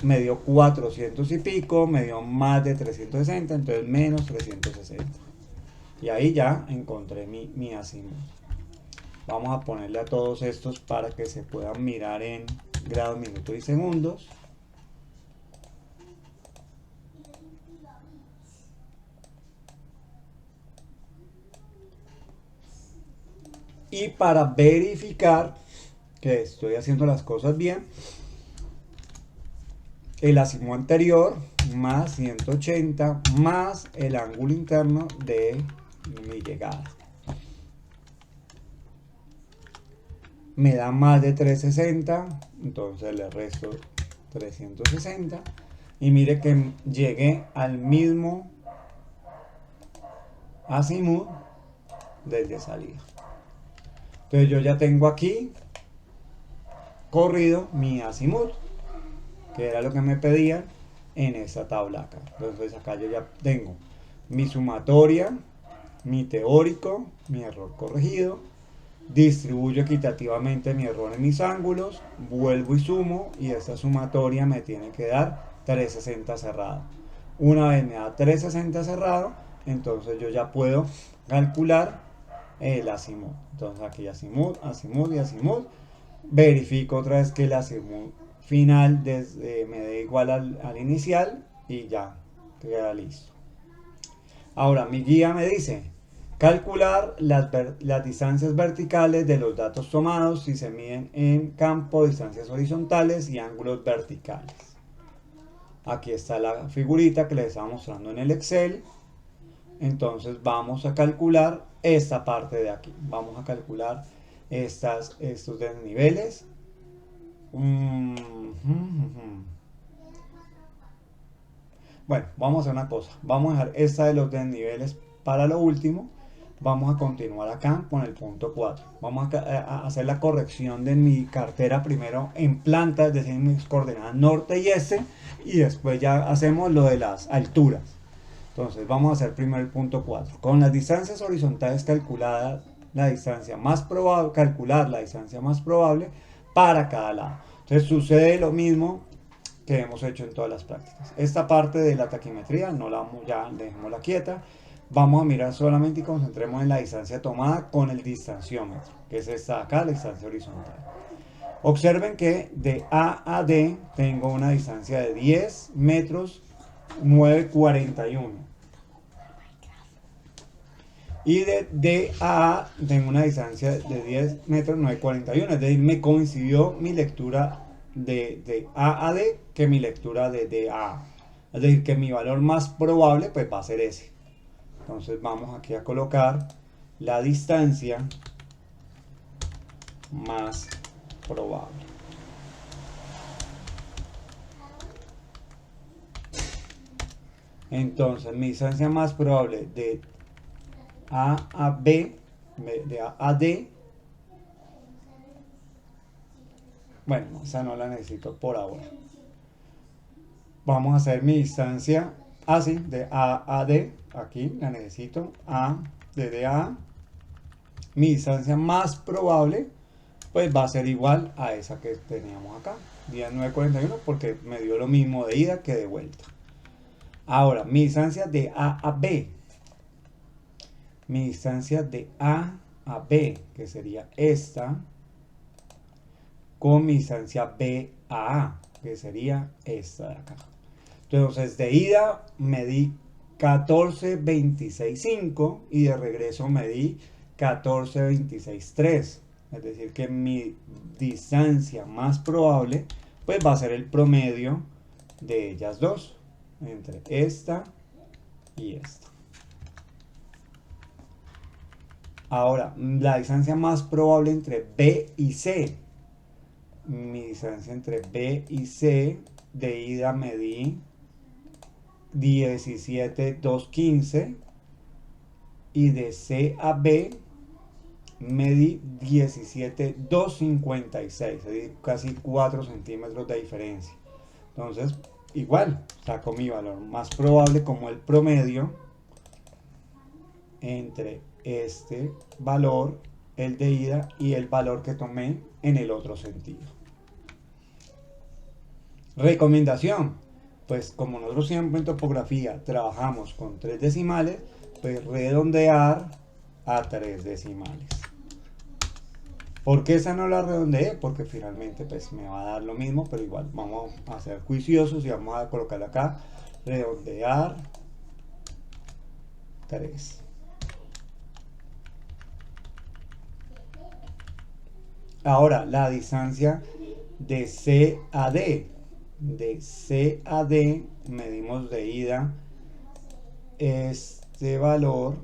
Me dio 400 y pico, me dio más de 360, entonces menos 360. Y ahí ya encontré mi azimut. Vamos a ponerle a todos estos para que se puedan mirar en grados, minutos y segundos. Y para verificar que estoy haciendo las cosas bien, el azimut anterior más 180 más el ángulo interno de mi llegada. Me da más de 360, entonces le resto 360 y mire que llegué al mismo azimut desde salida. Entonces yo ya tengo aquí corrido mi azimut, que era lo que me pedían en esta tabla acá. Entonces acá yo ya tengo mi sumatoria, mi teórico, mi error corregido, distribuyo equitativamente mi error en mis ángulos, vuelvo y sumo y esta sumatoria me tiene que dar 360 cerrado. Una vez me da 360 cerrado, entonces yo ya puedo calcular el azimut. Entonces aquí azimut, azimut y azimut. Verifico otra vez que el azimut final me dé igual al inicial y ya queda listo. Ahora mi guía me dice calcular las distancias verticales de los datos tomados si se miden en campo, distancias horizontales y ángulos verticales. Aquí está la figurita que les estaba mostrando en el Excel. Entonces vamos a calcular esta parte de aquí. Vamos a calcular estos desniveles. Bueno, vamos a hacer una cosa. Vamos a dejar esta de los desniveles para lo último. vamos a continuar acá con el punto 4. Vamos a hacer la corrección de mi cartera primero en planta, es decir, mis coordenadas norte y este, y después ya hacemos lo de las alturas. Entonces vamos a hacer primero el punto 4. Con las distancias horizontales calculadas, la distancia más probable, calcular la distancia más probable para cada lado. Entonces sucede lo mismo que hemos hecho en todas las prácticas. Esta parte de la taquimetría no la vamos, ya dejémosla quieta. Vamos a mirar solamente y concentremos en la distancia tomada con el distanciómetro, que es esta de acá, la distancia horizontal. Observen que de A a D tengo una distancia de 10 metros 941. Y de D a A tengo una distancia de 10 metros 941. Es decir, me coincidió mi lectura de A a D que mi lectura de D a A. Es decir, que mi valor más probable pues va a ser ese. Entonces vamos aquí a colocar la distancia más probable. Entonces mi distancia más probable de A a B, de A a D, bueno, esa no la necesito por ahora. Vamos a hacer mi distancia así, de A a D, aquí la necesito, A, de D a A. Mi distancia más probable pues va a ser igual a esa que teníamos acá, 10,941, porque me dio lo mismo de ida que de vuelta. Ahora, mi distancia de A a B, mi distancia de A a B, que sería esta, con mi distancia B a A, que sería esta de acá. Entonces, de ida medí 14,26,5 y de regreso medí 14,26,3. Es decir, que mi distancia más probable pues va a ser el promedio de ellas dos, entre esta y esta. Ahora, la distancia más probable entre B y C. Mi distancia entre B y C, de ida medí 17,215 y de C a B medí 17,256, es decir, casi 4 centímetros de diferencia. Entonces, igual, saco mi valor más probable como el promedio entre este valor, el de ida, y el valor que tomé en el otro sentido. Recomendación: pues como nosotros siempre en topografía trabajamos con 3 decimales, pues redondear a 3 decimales. ¿Por qué esa no la redondeé? Porque finalmente pues me va a dar lo mismo, pero igual vamos a ser juiciosos y vamos a colocarle acá redondear 3. Ahora, la distancia de C a D. De C a D medimos de ida este valor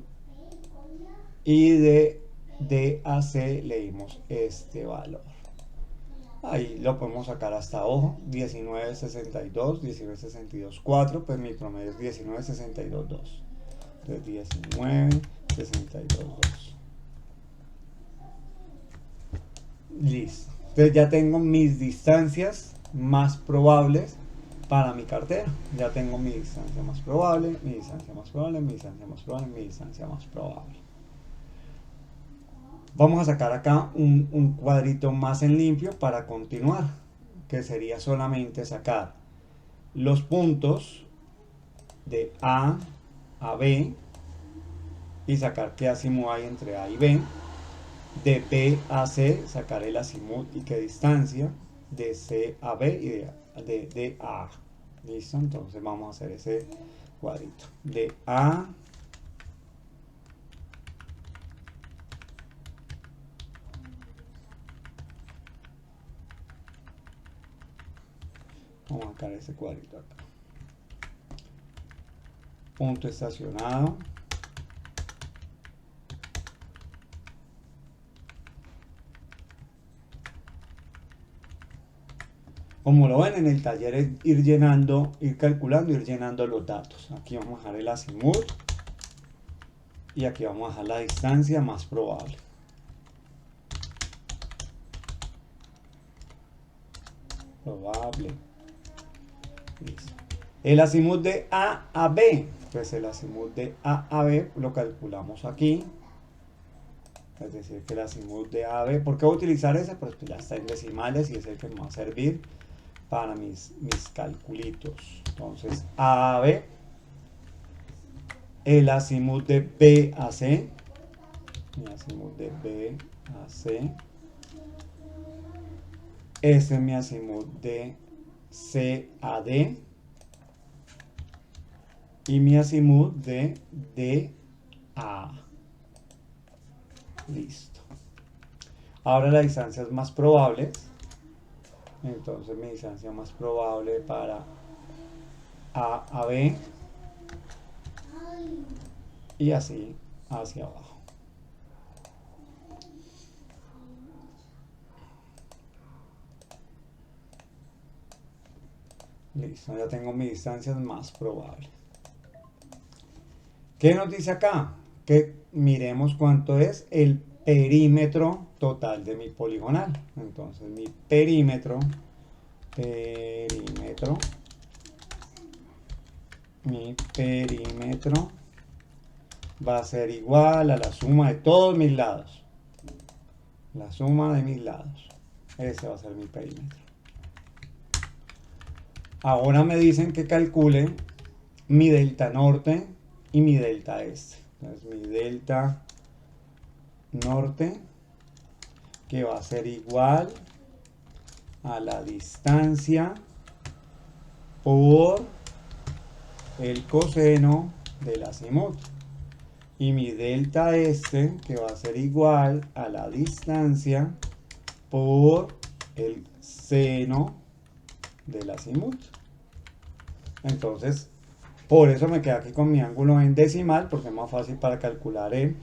y de D a C leímos este valor. Ahí lo podemos sacar hasta ojo, 19,62, 19,62,4, pues mi promedio es 19,62,2. Entonces 19,62,2. Listo. Entonces ya tengo mis distancias más probables para mi cartera. Ya tengo mi distancia más probable, mi distancia más probable, mi distancia más probable, mi distancia más probable. Vamos a sacar acá un cuadrito más en limpio para continuar, que sería solamente sacar los puntos de A a B y sacar qué azimut hay entre A y B. De B a C sacar el azimut y qué distancia. De C a B y de D a A. ¿Listo? Entonces vamos a hacer ese cuadrito. De A vamos a sacar ese cuadrito acá. Punto estacionado. Como lo ven en el taller, es ir llenando, ir calculando, ir llenando los datos. Aquí vamos a dejar el azimut y aquí vamos a dejar la distancia más probable. Listo. El azimut de A a B, pues el azimut de A a B lo calculamos aquí. Es decir, que el azimut de A a B, ¿por qué voy a utilizar ese? Pues ya está en decimales y es el que me va a servir para mis calculitos. Entonces, A a B, el azimut de B a C, mi azimut de B a C, ese es mi azimut de C a D, y mi azimut de D a A. Listo. Ahora las distancias más probables. Entonces mi distancia más probable para A a B y así hacia abajo. Listo, ya tengo mis distancias más probables. ¿Qué nos dice acá? Que miremos cuánto es el perímetro total de mi poligonal. Entonces mi perímetro va a ser igual a la suma de todos mis lados. La suma de mis lados. Ese va a ser mi perímetro. Ahora me dicen que calcule mi delta norte y mi delta este. Entonces mi delta norte, que va a ser igual a la distancia por el coseno del azimut. Y mi delta este, que va a ser igual a la distancia por el seno del azimut. Entonces, por eso me quedé aquí con mi ángulo en decimal, porque es más fácil para calcular en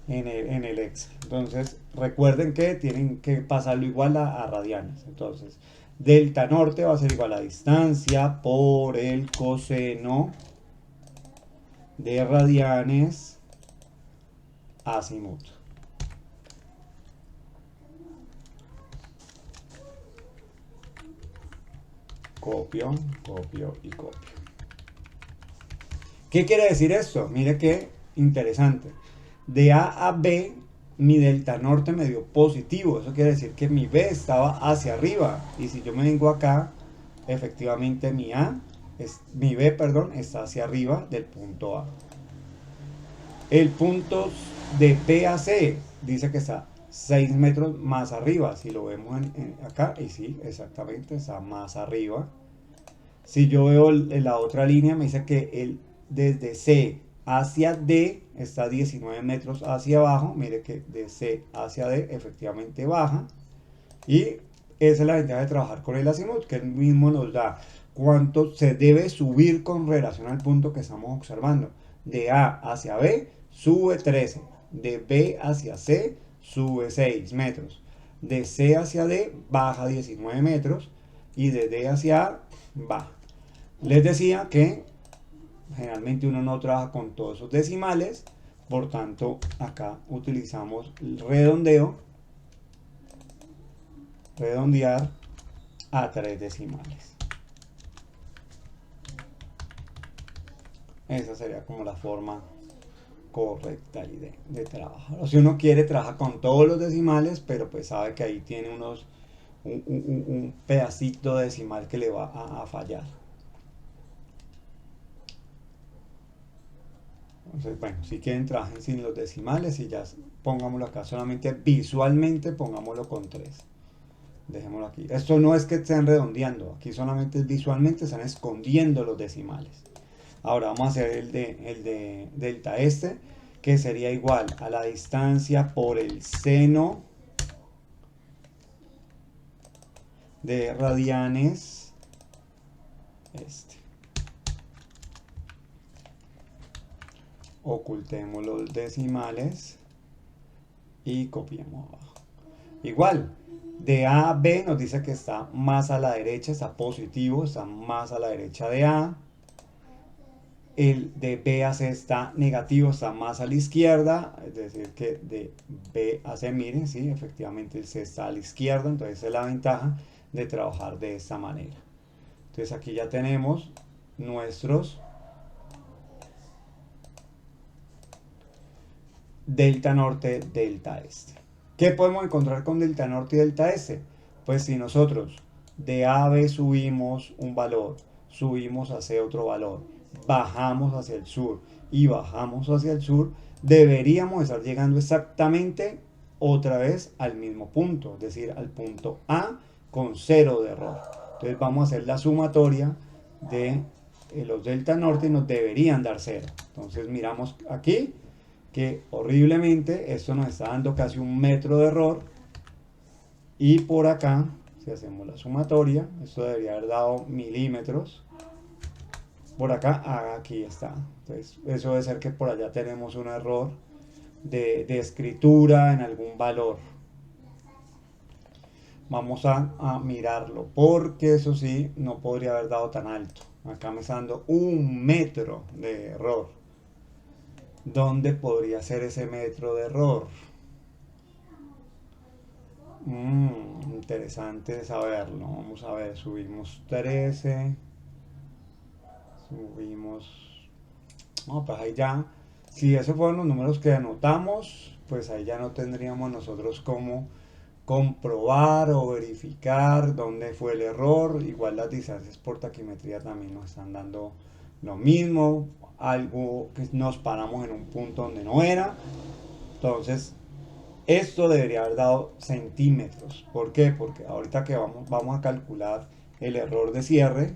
el Excel. Entonces, recuerden que tienen que pasarlo igual a radianes. Entonces, delta norte va a ser igual a distancia por el coseno de radianes azimut. Copio, copio y copio. ¿Qué quiere decir esto? Mire qué interesante. De A a B, mi delta norte me dio positivo. Eso quiere decir que mi B estaba hacia arriba. Y si yo me vengo acá, efectivamente mi B, perdón, está hacia arriba del punto A. El punto de B a C dice que está 6 metros más arriba. Si lo vemos acá, y sí, exactamente, está más arriba. Si yo veo la otra línea, me dice que desde C hacia D está 19 metros hacia abajo. Mire que de C hacia D efectivamente baja. Y esa es la ventaja de trabajar con el azimut, que él mismo nos da cuánto se debe subir con relación al punto que estamos observando. De A hacia B sube 13, de B hacia C sube 6 metros, de C hacia D baja 19 metros y de D hacia A baja. Les decía que generalmente uno no trabaja con todos esos decimales, por tanto acá utilizamos el redondear a 3 decimales. Esa sería como la forma correcta de trabajar. O si uno quiere, trabaja con todos los decimales, pero pues sabe que ahí tiene un pedacito de decimal que le va a fallar. Entonces, bueno, si quieren, trabajen sin los decimales y ya pongámoslo acá solamente visualmente, pongámoslo con 3. Dejémoslo aquí. Esto no es que estén redondeando, aquí solamente visualmente están escondiendo los decimales. Ahora vamos a hacer el de delta este, que sería igual a la distancia por el seno de radianes este. Ocultemos los decimales y copiemos abajo. Igual, de A a B nos dice que está más a la derecha, está positivo, está más a la derecha de A. el de B a C está negativo, está más a la izquierda, es decir que de B a C, miren, sí, efectivamente el C está a la izquierda, entonces esa es la ventaja de trabajar de esta manera. Entonces aquí ya tenemos nuestros delta norte, delta este. ¿Qué podemos encontrar con delta norte y delta este? Pues si nosotros de A a B subimos un valor, subimos hacia otro valor, bajamos hacia el sur y bajamos hacia el sur, deberíamos estar llegando exactamente otra vez al mismo punto, es decir, al punto A con cero de error. Entonces vamos a hacer la sumatoria de los delta norte y nos deberían dar cero. Entonces miramos aquí que horriblemente esto nos está dando casi 1 metro de error, y por acá si hacemos la sumatoria esto debería haber dado milímetros, por acá, aquí está. Entonces eso debe ser que por allá tenemos un error de escritura en algún valor. Vamos a mirarlo, porque eso sí no podría haber dado tan alto. Acá me está dando 1 metro de error. ¿Dónde podría ser ese metro de error? Interesante saberlo. Vamos a ver, subimos 13. Subimos. No, pues ahí ya. Si esos fueron los números que anotamos, pues ahí ya no tendríamos nosotros cómo comprobar o verificar dónde fue el error. Igual las distancias por taquimetría también nos están dando lo mismo. Algo que nos paramos en un punto donde no era. Entonces, esto debería haber dado centímetros. ¿Por qué? Porque ahorita que vamos a calcular el error de cierre.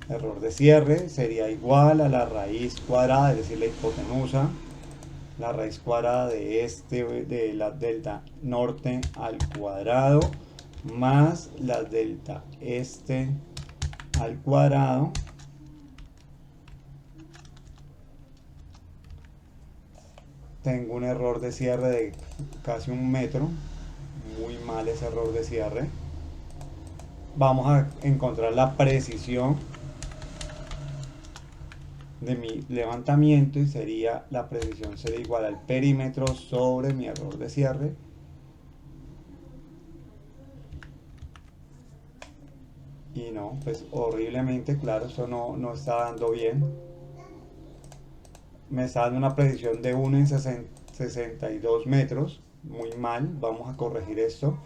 Error de cierre sería igual a la raíz cuadrada, es decir, la hipotenusa, la raíz cuadrada de la delta norte al cuadrado, más la delta este al cuadrado, tengo un error de cierre de casi 1 metro, muy mal ese error de cierre. Vamos a encontrar la precisión de mi levantamiento, y sería, la precisión sería igual al perímetro sobre mi error de cierre. Y no, pues horriblemente, claro, eso no está dando bien. Me está dando una precisión de 1 en 62 metros, muy mal. Vamos a corregir esto.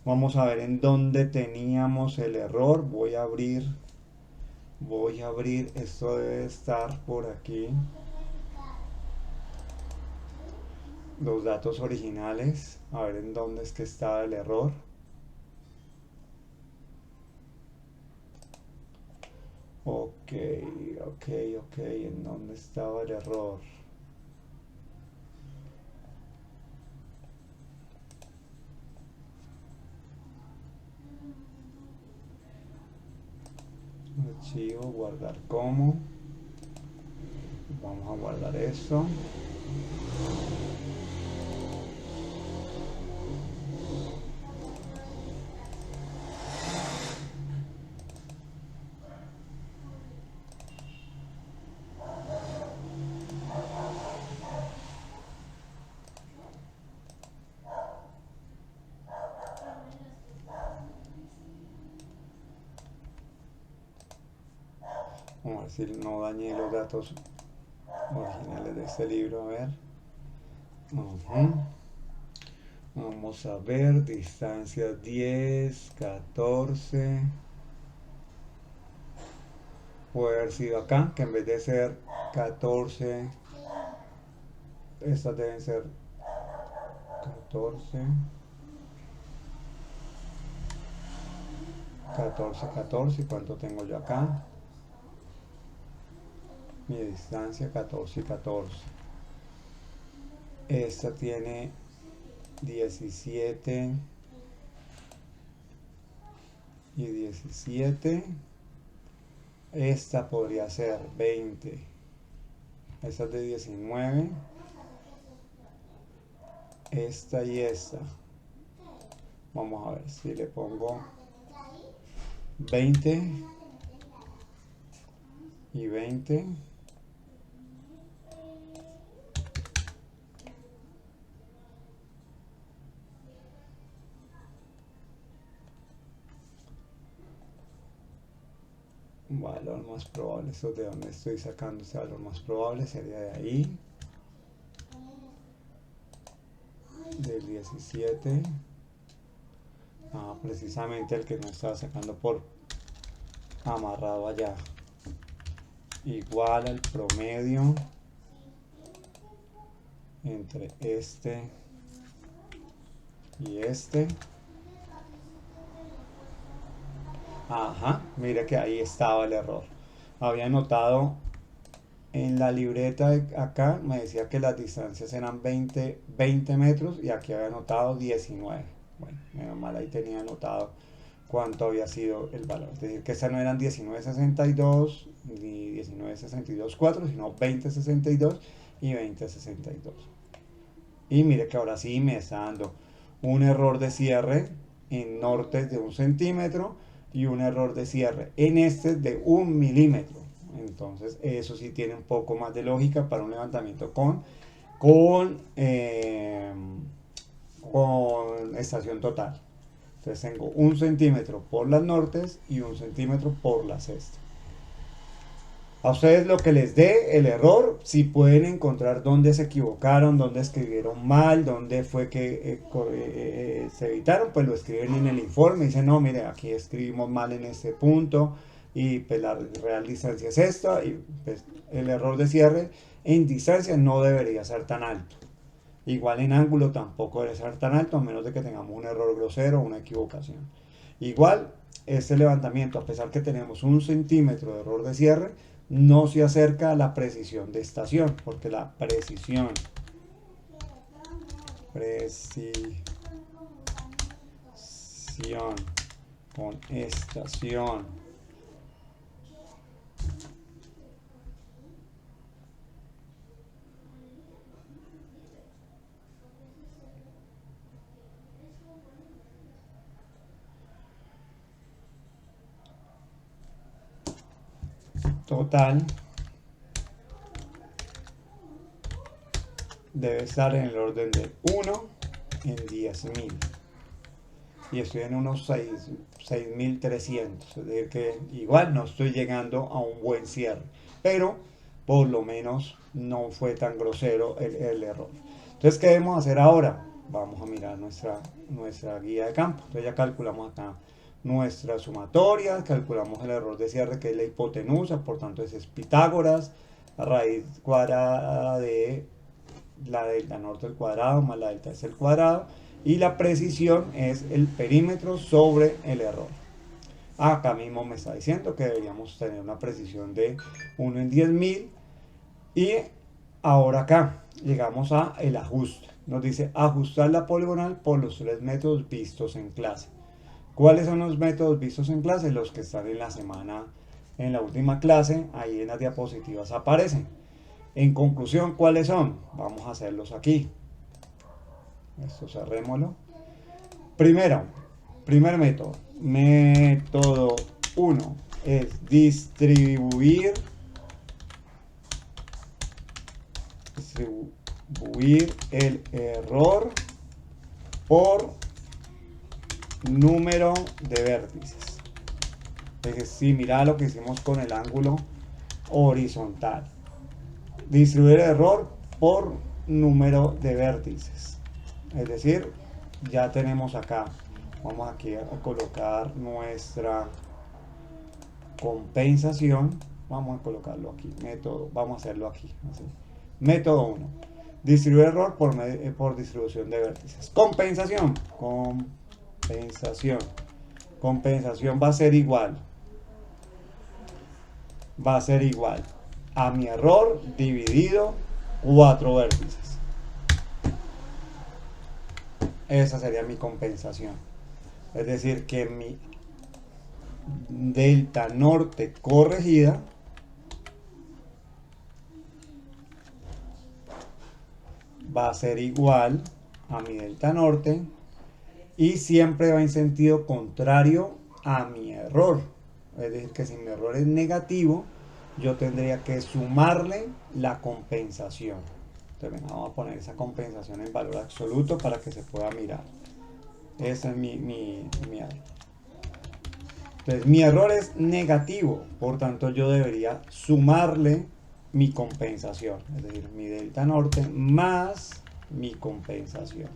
Vamos a ver en dónde teníamos el error. Voy a abrir, esto debe estar por aquí. Los datos originales, a ver en dónde es que estaba el error. Ok, ¿en dónde estaba el error? Archivo, guardar como. Vamos a guardar esto. Vamos a ver si no dañé los datos originales de este libro. A ver. Vamos a ver, distancia 10, 14. Puede haber sido acá, que en vez de ser 14, estas deben ser 14. 14. ¿Y cuánto tengo yo acá? Mi distancia 14 y 14. Esta tiene 17 y 17. Esta podría ser 20. Esta es de 19. Esta y esta. Vamos a ver si le pongo 20 y 20. Valor más probable, esto de donde estoy sacando ese valor más probable sería de ahí, del 17. Precisamente el que no estaba sacando por amarrado allá, igual al promedio entre este y este. Ajá, mira que ahí estaba el error. Había notado en la libreta de acá, me decía que las distancias eran 20 metros y aquí había anotado 19. Bueno, menos mal ahí tenía anotado cuánto había sido el valor. Es decir, que estas no eran 19.62 ni 19.62.4, sino 20.62 y 20.62. Y mire que ahora sí me está dando un error de cierre en nortes de 1 centímetro y un error de cierre en este de 1 milímetro. Entonces eso sí tiene un poco más de lógica para un levantamiento con, eh, con estación total. Entonces tengo 1 centímetro por las nortes y 1 centímetro por las este. A ustedes lo que les dé el error, si pueden encontrar dónde se equivocaron, dónde escribieron mal, dónde fue que se evitaron, pues lo escriben en el informe. Dicen, no, mire, aquí escribimos mal en este punto y pues la real distancia es esta. Y pues el error de cierre en distancia no debería ser tan alto. Igual en ángulo tampoco debe ser tan alto, a menos de que tengamos un error grosero o una equivocación. Igual, este levantamiento, a pesar que tenemos 1 centímetro de error de cierre, no se acerca a la precisión de estación, porque la precisión con estación total debe estar en el orden de 1 en 10.000. Y estoy en unos 6.300, es decir que igual no estoy llegando a un buen cierre, pero por lo menos no fue tan grosero el error. Entonces, ¿qué debemos hacer ahora? Vamos a mirar nuestra guía de campo. Entonces ya calculamos acá nuestra sumatoria, calculamos el error de cierre que es la hipotenusa, por tanto ese es Pitágoras, raíz cuadrada de la delta norte al cuadrado más la delta es el cuadrado, y la precisión es el perímetro sobre el error. Acá mismo me está diciendo que deberíamos tener una precisión de 1 en 10.000. Y ahora acá llegamos a el ajuste. Nos dice ajustar la poligonal por los 3 métodos vistos en clase. ¿Cuáles son los métodos vistos en clase? Los que están en la semana, en la última clase, ahí en las diapositivas aparecen. En conclusión, ¿cuáles son? Vamos a hacerlos aquí. Esto cerrémoslo. Primer método. Método 1 es distribuir el error por número de vértices. Entonces, si mira lo que hicimos con el ángulo horizontal. Distribuir el error por número de vértices. Es decir, ya tenemos acá, vamos aquí a colocar nuestra compensación, vamos a colocarlo aquí, método, vamos a hacerlo aquí, así. Método 1, distribuir error por distribución de vértices. Compensación va a ser igual a mi error dividido 4 vértices. Esa sería mi compensación. Es decir, que mi delta norte corregida va a ser igual a mi delta norte y siempre va en sentido contrario a mi error. Es decir, que si mi error es negativo, yo tendría que sumarle la compensación. Entonces, venga, vamos a poner esa compensación en valor absoluto para que se pueda mirar. Ese es mi error. Entonces, mi error es negativo, por tanto, yo debería sumarle mi compensación, es decir, mi delta norte más mi compensación.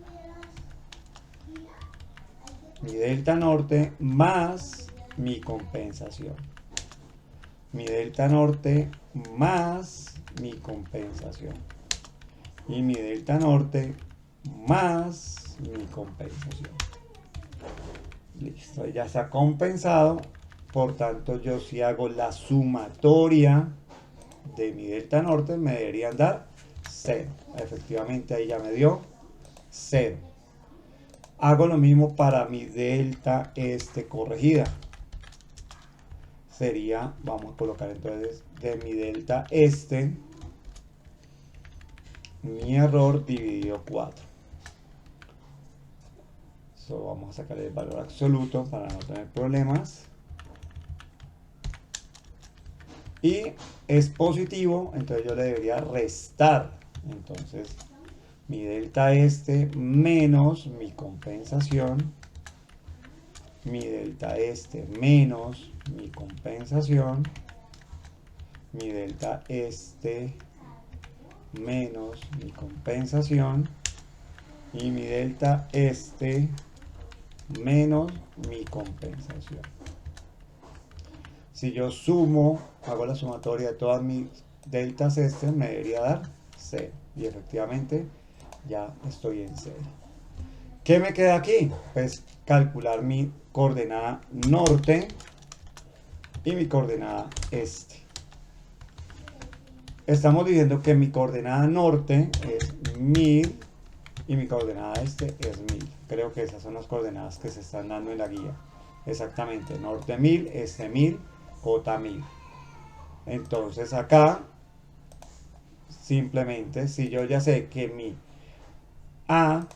Mi delta norte más mi compensación. Mi delta norte más mi compensación. Y mi delta norte más mi compensación. Listo, ya está compensado. Por tanto, yo si hago la sumatoria de mi delta norte, me deberían dar 0. Efectivamente, ahí ya me dio 0. Hago lo mismo para mi delta este corregida. Sería, vamos a colocar entonces de mi delta este, mi error dividido 4. So, vamos a sacar el valor absoluto para no tener problemas. Y es positivo, entonces yo le debería restar. Entonces, mi delta este menos mi compensación. Mi delta este menos mi compensación. Mi delta este menos mi compensación. Y mi delta este menos mi compensación. Si yo sumo, hago la sumatoria de todas mis deltas este, me debería dar 0. Y efectivamente ya estoy en 0. ¿Qué me queda aquí? Pues calcular mi coordenada norte y mi coordenada este. Estamos diciendo que mi coordenada norte es 1000 y mi coordenada este es 1000. Creo que esas son las coordenadas que se están dando en la guía. Exactamente, norte 1000, este 1000, J 1000. Entonces acá, simplemente, si yo ya sé que mi A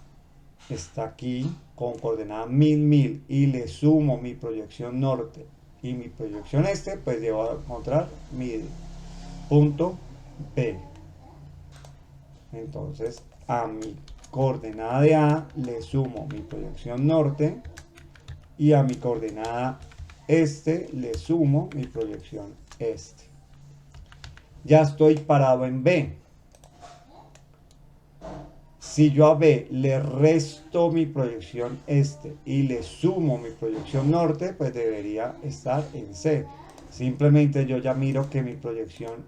está aquí con coordenada 1000, 1000 y le sumo mi proyección norte y mi proyección este, pues debo encontrar mi punto B. Entonces a mi coordenada de A le sumo mi proyección norte y a mi coordenada este le sumo mi proyección este. Ya estoy parado en B. Si yo a B le resto mi proyección este y le sumo mi proyección norte, pues debería estar en C. Simplemente yo ya miro que mi proyección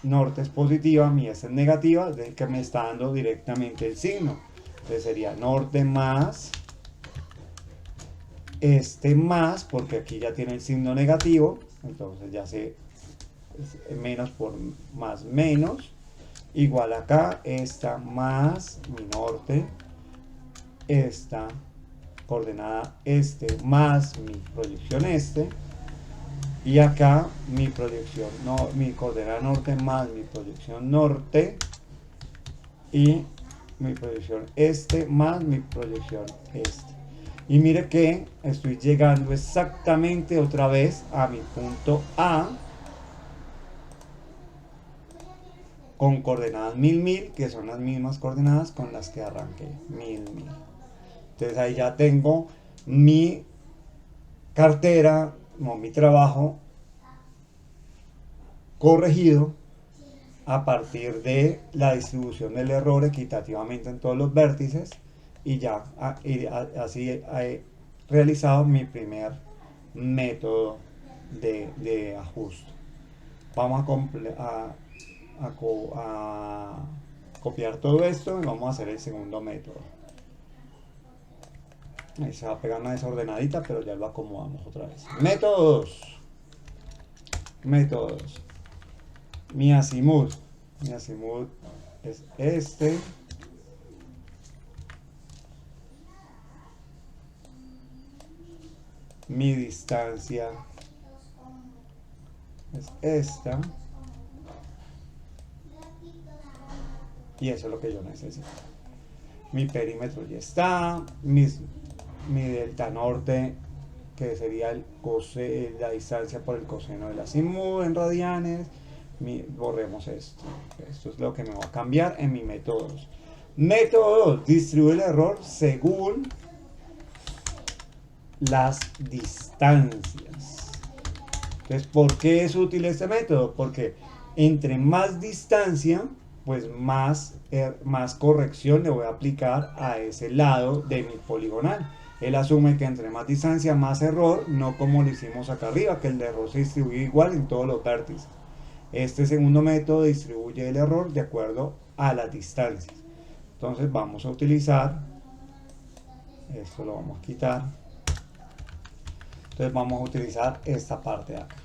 norte es positiva, mi S es negativa, es decir, que me está dando directamente el signo. Entonces sería norte más, este más, porque aquí ya tiene el signo negativo, entonces ya sé menos por más menos. Igual acá, esta más mi norte, esta coordenada este más mi proyección este, y acá mi proyección, no, mi coordenada norte más mi proyección norte, y mi proyección este más mi proyección este. Y mire que estoy llegando exactamente otra vez a mi punto A, con coordenadas 1000, 1000, que son las mismas coordenadas con las que arranqué, 1000, 1000. Entonces ahí ya tengo mi cartera, no, mi trabajo corregido a partir de la distribución del error equitativamente en todos los vértices, y ya así he realizado mi primer método de ajuste. Vamos a copiar todo esto y vamos a hacer el segundo método. Ahí se va a pegar una desordenadita, pero ya lo acomodamos otra vez. Método 2. Método 2. Mi azimut es este. Mi distancia es esta. Y eso es lo que yo necesito. Mi perímetro ya está. Mi delta norte que sería la distancia por el coseno del azimut en radianes. Borremos esto. Esto es lo que me va a cambiar en mi método 2. Método 2, distribuye el error según las distancias. Entonces, ¿por qué es útil este método? Porque entre más distancia, pues más corrección le voy a aplicar a ese lado de mi poligonal. Él asume que entre más distancia, más error, no como lo hicimos acá arriba, que el error se distribuye igual en todos los vértices. Este segundo método distribuye el error de acuerdo a las distancias. Entonces vamos a utilizar, esto lo vamos a quitar. Entonces vamos a utilizar esta parte de acá.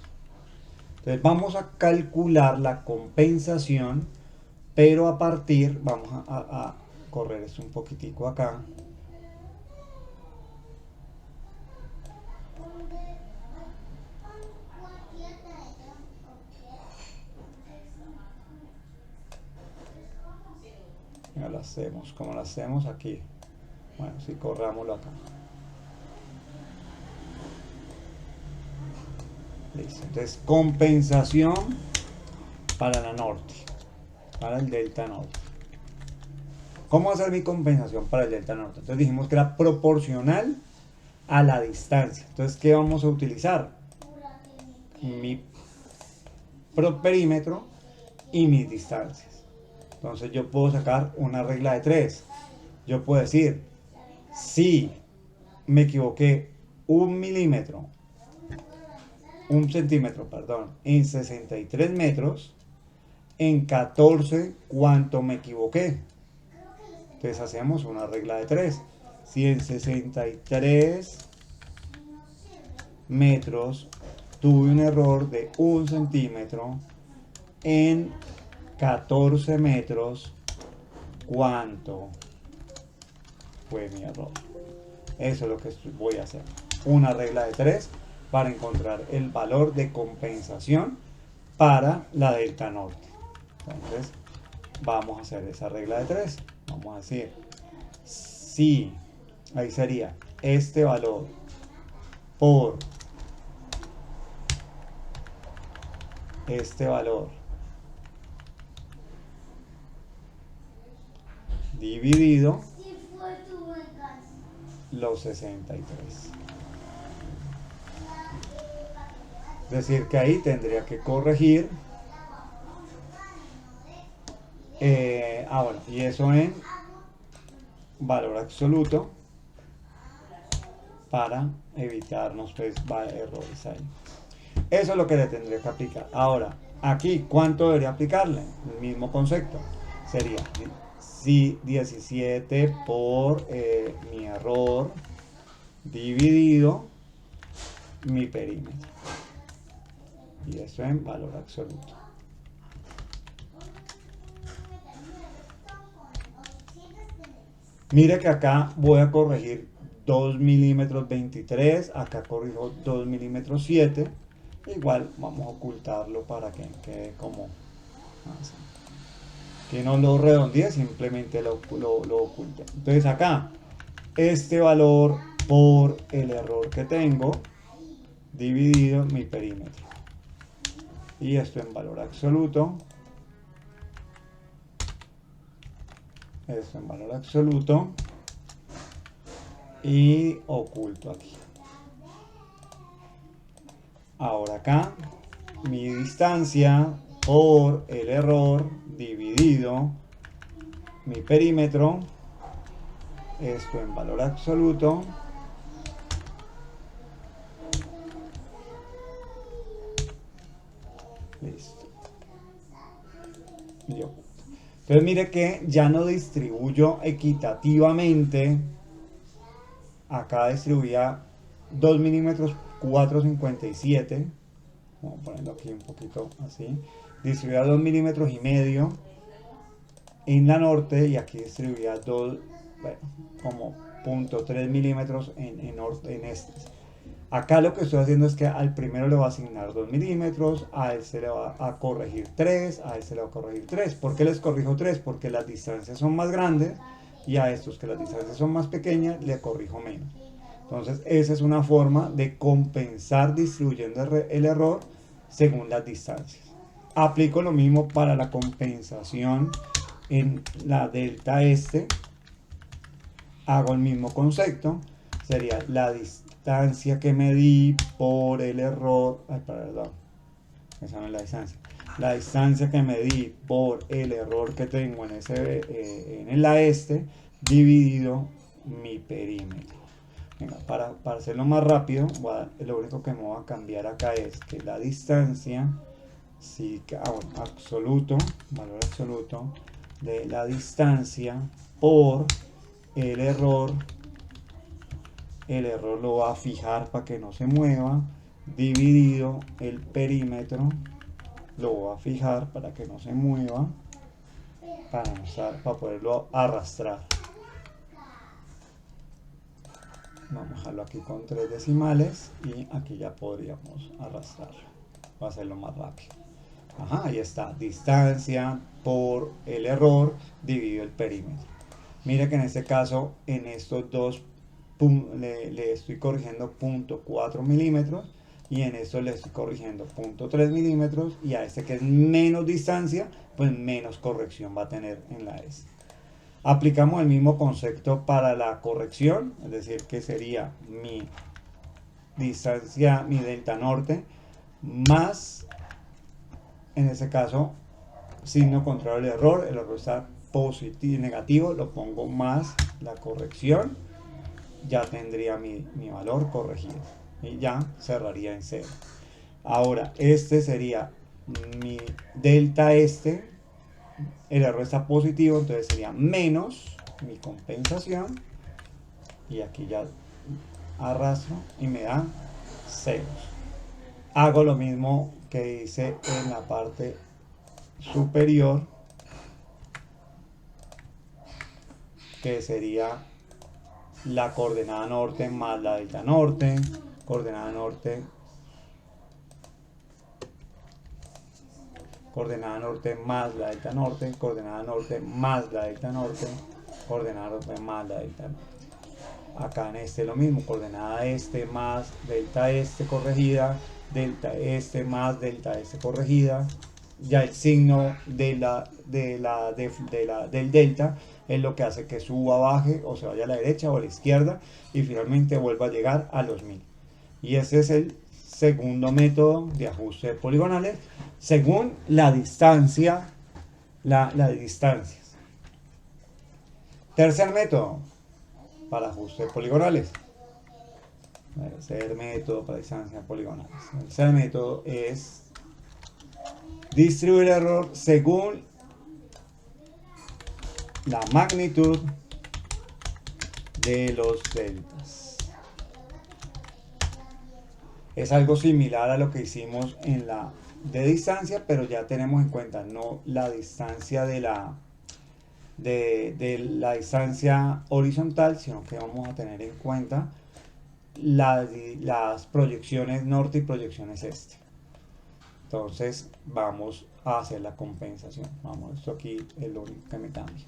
Entonces vamos a calcular la compensación, pero a partir, vamos a correr esto un poquitico acá. Ya lo hacemos, como lo hacemos aquí. Bueno, si corrámoslo acá. Listo. Entonces, compensación para la norte, para el delta norte. ¿Cómo hacer mi compensación para el delta norte? Entonces dijimos que era proporcional a la distancia. Entonces, ¿qué vamos a utilizar? Mi perímetro y mis distancias. Entonces yo puedo sacar una regla de 3. Yo puedo decir, si me equivoqué un centímetro, perdón, en 63 metros, en 14, ¿cuánto me equivoqué? Entonces hacemos una regla de 3. Si en 63 metros tuve un error de 1 centímetro, en 14 metros, ¿cuánto fue mi error? Eso es lo que voy a hacer. Una regla de 3 para encontrar el valor de compensación para la delta norte. Entonces, vamos a hacer esa regla de 3. Vamos a decir, si, ahí sería este valor por este valor dividido los 63. Es decir, que ahí tendría que corregir. Bueno, y eso en valor absoluto para evitarnos pues errores ahí. Eso es lo que le tendría que aplicar. Ahora, aquí, ¿cuánto debería aplicarle? El mismo concepto. Sería si 17 por mi error dividido mi perímetro. Y eso en valor absoluto. Mire que acá voy a corregir 2 milímetros 23, acá corrijo 2 milímetros 7. Igual vamos a ocultarlo para que quede como así. Que no lo redondee, simplemente lo oculte. Entonces acá, este valor por el error que tengo dividido mi perímetro. Y esto en valor absoluto. Esto en valor absoluto. Y oculto aquí. Ahora acá, mi distancia por el error dividido mi perímetro. Esto en valor absoluto. Listo. Y oculto. Entonces mire que ya no distribuyo equitativamente. Acá distribuía 2 milímetros 4,57. Vamos poniendo aquí un poquito así. Distribuía 2 milímetros y medio en la norte y aquí distribuía 2, bueno, como 0.3 milímetros en este. Acá lo que estoy haciendo es que al primero le voy a asignar 2 milímetros, a este le va a corregir 3, a este le va a corregir 3. ¿Por qué les corrijo 3? Porque las distancias son más grandes y a estos que las distancias son más pequeñas le corrijo menos. Entonces, esa es una forma de compensar distribuyendo el error según las distancias. Aplico lo mismo para la compensación en la delta este. Hago el mismo concepto. Sería la distancia que medí por el error. Ay, perdón. Esa no es la distancia. La distancia que medí por el error que tengo en el este dividido mi perímetro. Venga, para hacerlo más rápido, lo único que me voy a cambiar acá es que la distancia, absoluto, valor absoluto de la distancia por el error lo va a fijar para que no se mueva, dividido el perímetro, lo va a fijar para que no se mueva, para poderlo arrastrar. Vamos a dejarlo aquí con 3 decimales y aquí ya podríamos arrastrarlo. Va a hacerlo más rápido. Ajá, ahí está. Distancia por el error dividido el perímetro. Mira que en este caso, en estos dos le estoy corrigiendo 0.4 milímetros y en esto le estoy corrigiendo 0.3 milímetros, y a este que es menos distancia, pues menos corrección va a tener en la S. Aplicamos el mismo concepto para la corrección, es decir, que sería mi distancia, mi delta norte, más, en este caso, signo contrario al error, el error está positivo y negativo, lo pongo más la corrección, ya tendría mi valor corregido y ya cerraría en 0. Ahora, este sería mi delta este, el error está positivo, entonces sería menos mi compensación, y aquí ya arrastro y me da 0. Hago lo mismo que hice en la parte superior, que sería la coordenada norte más la delta norte, coordenada norte más la delta norte, coordenada norte más la delta norte, coordenada norte más la delta norte. Acá en este lo mismo, coordenada este más delta este corregida, delta este más delta este corregida. Ya el signo del delta es lo que hace que suba, baje o se vaya a la derecha o a la izquierda y finalmente vuelva a llegar a los 1000. Y ese es el segundo método de ajuste de poligonales según la distancia, las distancias. Tercer método para ajuste de poligonales. Tercer método para distancias poligonales. El tercer método es distribuir el error según la magnitud de los deltas. Es algo similar a lo que hicimos en la de distancia, pero ya tenemos en cuenta no la distancia de la distancia horizontal, sino que vamos a tener en cuenta las proyecciones norte y proyecciones este. Entonces vamos a hacer la compensación. Vamos, esto aquí es lo único que me cambia.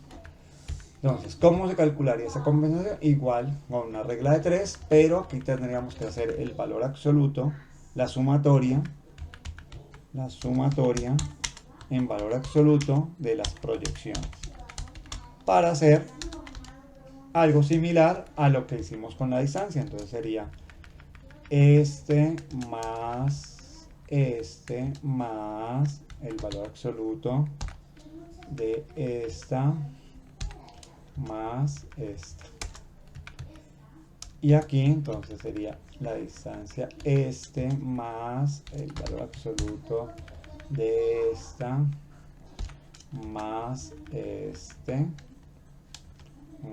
Entonces, ¿cómo se calcularía esa compensación? Igual con una regla de 3, pero aquí tendríamos que hacer el valor absoluto, la sumatoria en valor absoluto de las proyecciones, para hacer algo similar a lo que hicimos con la distancia. Entonces sería este más el valor absoluto de esta más esta. Y aquí entonces sería la distancia este más el valor absoluto de esta más este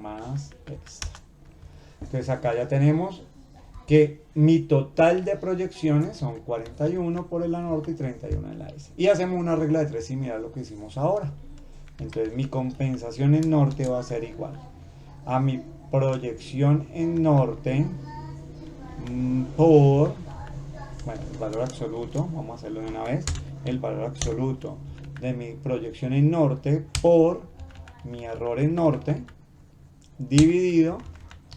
más esta. Entonces acá ya tenemos que mi total de proyecciones son 41 por el norte y 31 en la S. Y hacemos una regla de 3 y mira lo que hicimos ahora. Entonces mi compensación en norte va a ser igual a mi proyección en norte por, bueno, el valor absoluto, vamos a hacerlo de una vez, el valor absoluto de mi proyección en norte por mi error en norte dividido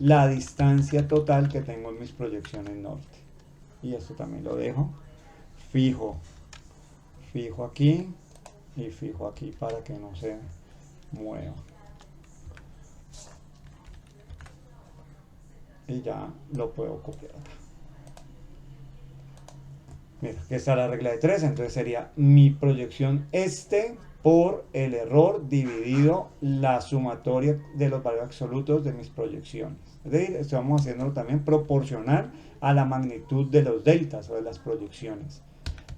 la distancia total que tengo en mis proyecciones norte. Y esto también lo dejo fijo aquí y fijo aquí para que no se mueva. Y ya lo puedo copiar acá. Mira, aquí está la regla de 3, entonces sería mi proyección este por el error dividido la sumatoria de los valores absolutos de mis proyecciones. Es decir, estamos haciéndolo también proporcional a la magnitud de los deltas o de las proyecciones.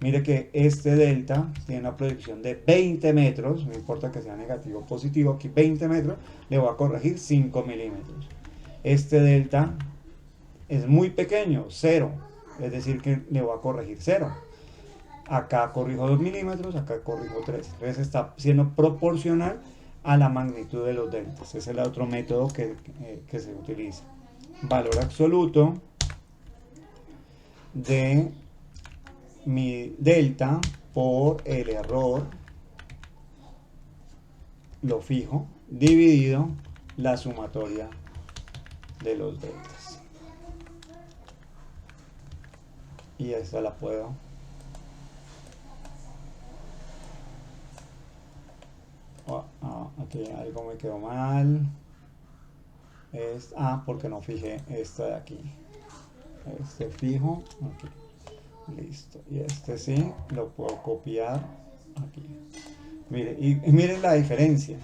Mire que este delta tiene una proyección de 20 metros, no importa que sea negativo o positivo, aquí 20 metros, le voy a corregir 5 milímetros. Este delta es muy pequeño, 0, es decir que le voy a corregir 0. Acá corrijo 2 milímetros, acá corrijo 3. Entonces está siendo proporcional a la magnitud de los deltas. Ese es el otro método que se utiliza. Valor absoluto de mi delta por el error, lo fijo, dividido la sumatoria de los deltas. Y esta la puedo aquí algo me quedó mal. Porque no fijé esta de aquí. Este fijo aquí. Listo. Y este sí lo puedo copiar aquí. Mire, y miren la diferencia.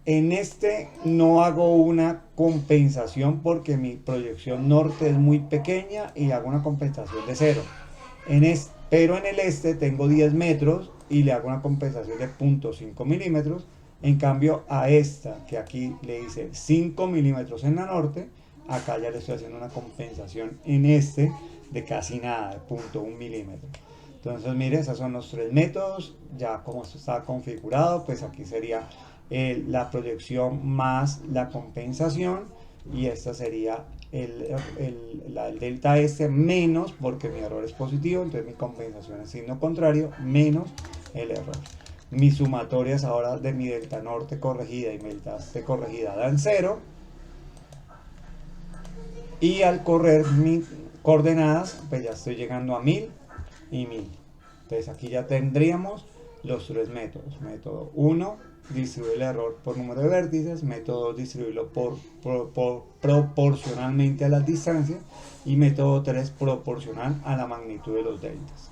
En este no hago una compensación porque mi proyección norte es muy pequeña y hago una compensación de 0. Pero en el este tengo 10 metros y le hago una compensación de 0.5 milímetros. En cambio a esta, que aquí le hice 5 milímetros en la norte, acá ya le estoy haciendo una compensación en este de casi nada, de 0.1 milímetro. Entonces mire, esos son los 3 métodos. Ya como esto está configurado, pues aquí sería la proyección más la compensación, y esta sería el delta S menos, porque mi error es positivo, entonces mi compensación es signo contrario, menos el error. Mis sumatorias ahora de mi delta norte corregida y mi delta este corregida dan 0, y al correr mis coordenadas pues ya estoy llegando a 1000 y 1000. Entonces aquí ya tendríamos los 3 métodos. Método 1, distribuir el error por número de vértices. Método 2, distribuirlo proporcionalmente a las distancias. Y método 3, proporcional a la magnitud de los deltas.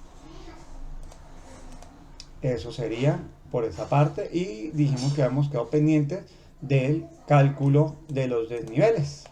Eso sería por esa parte, y dijimos que habíamos quedado pendientes del cálculo de los desniveles.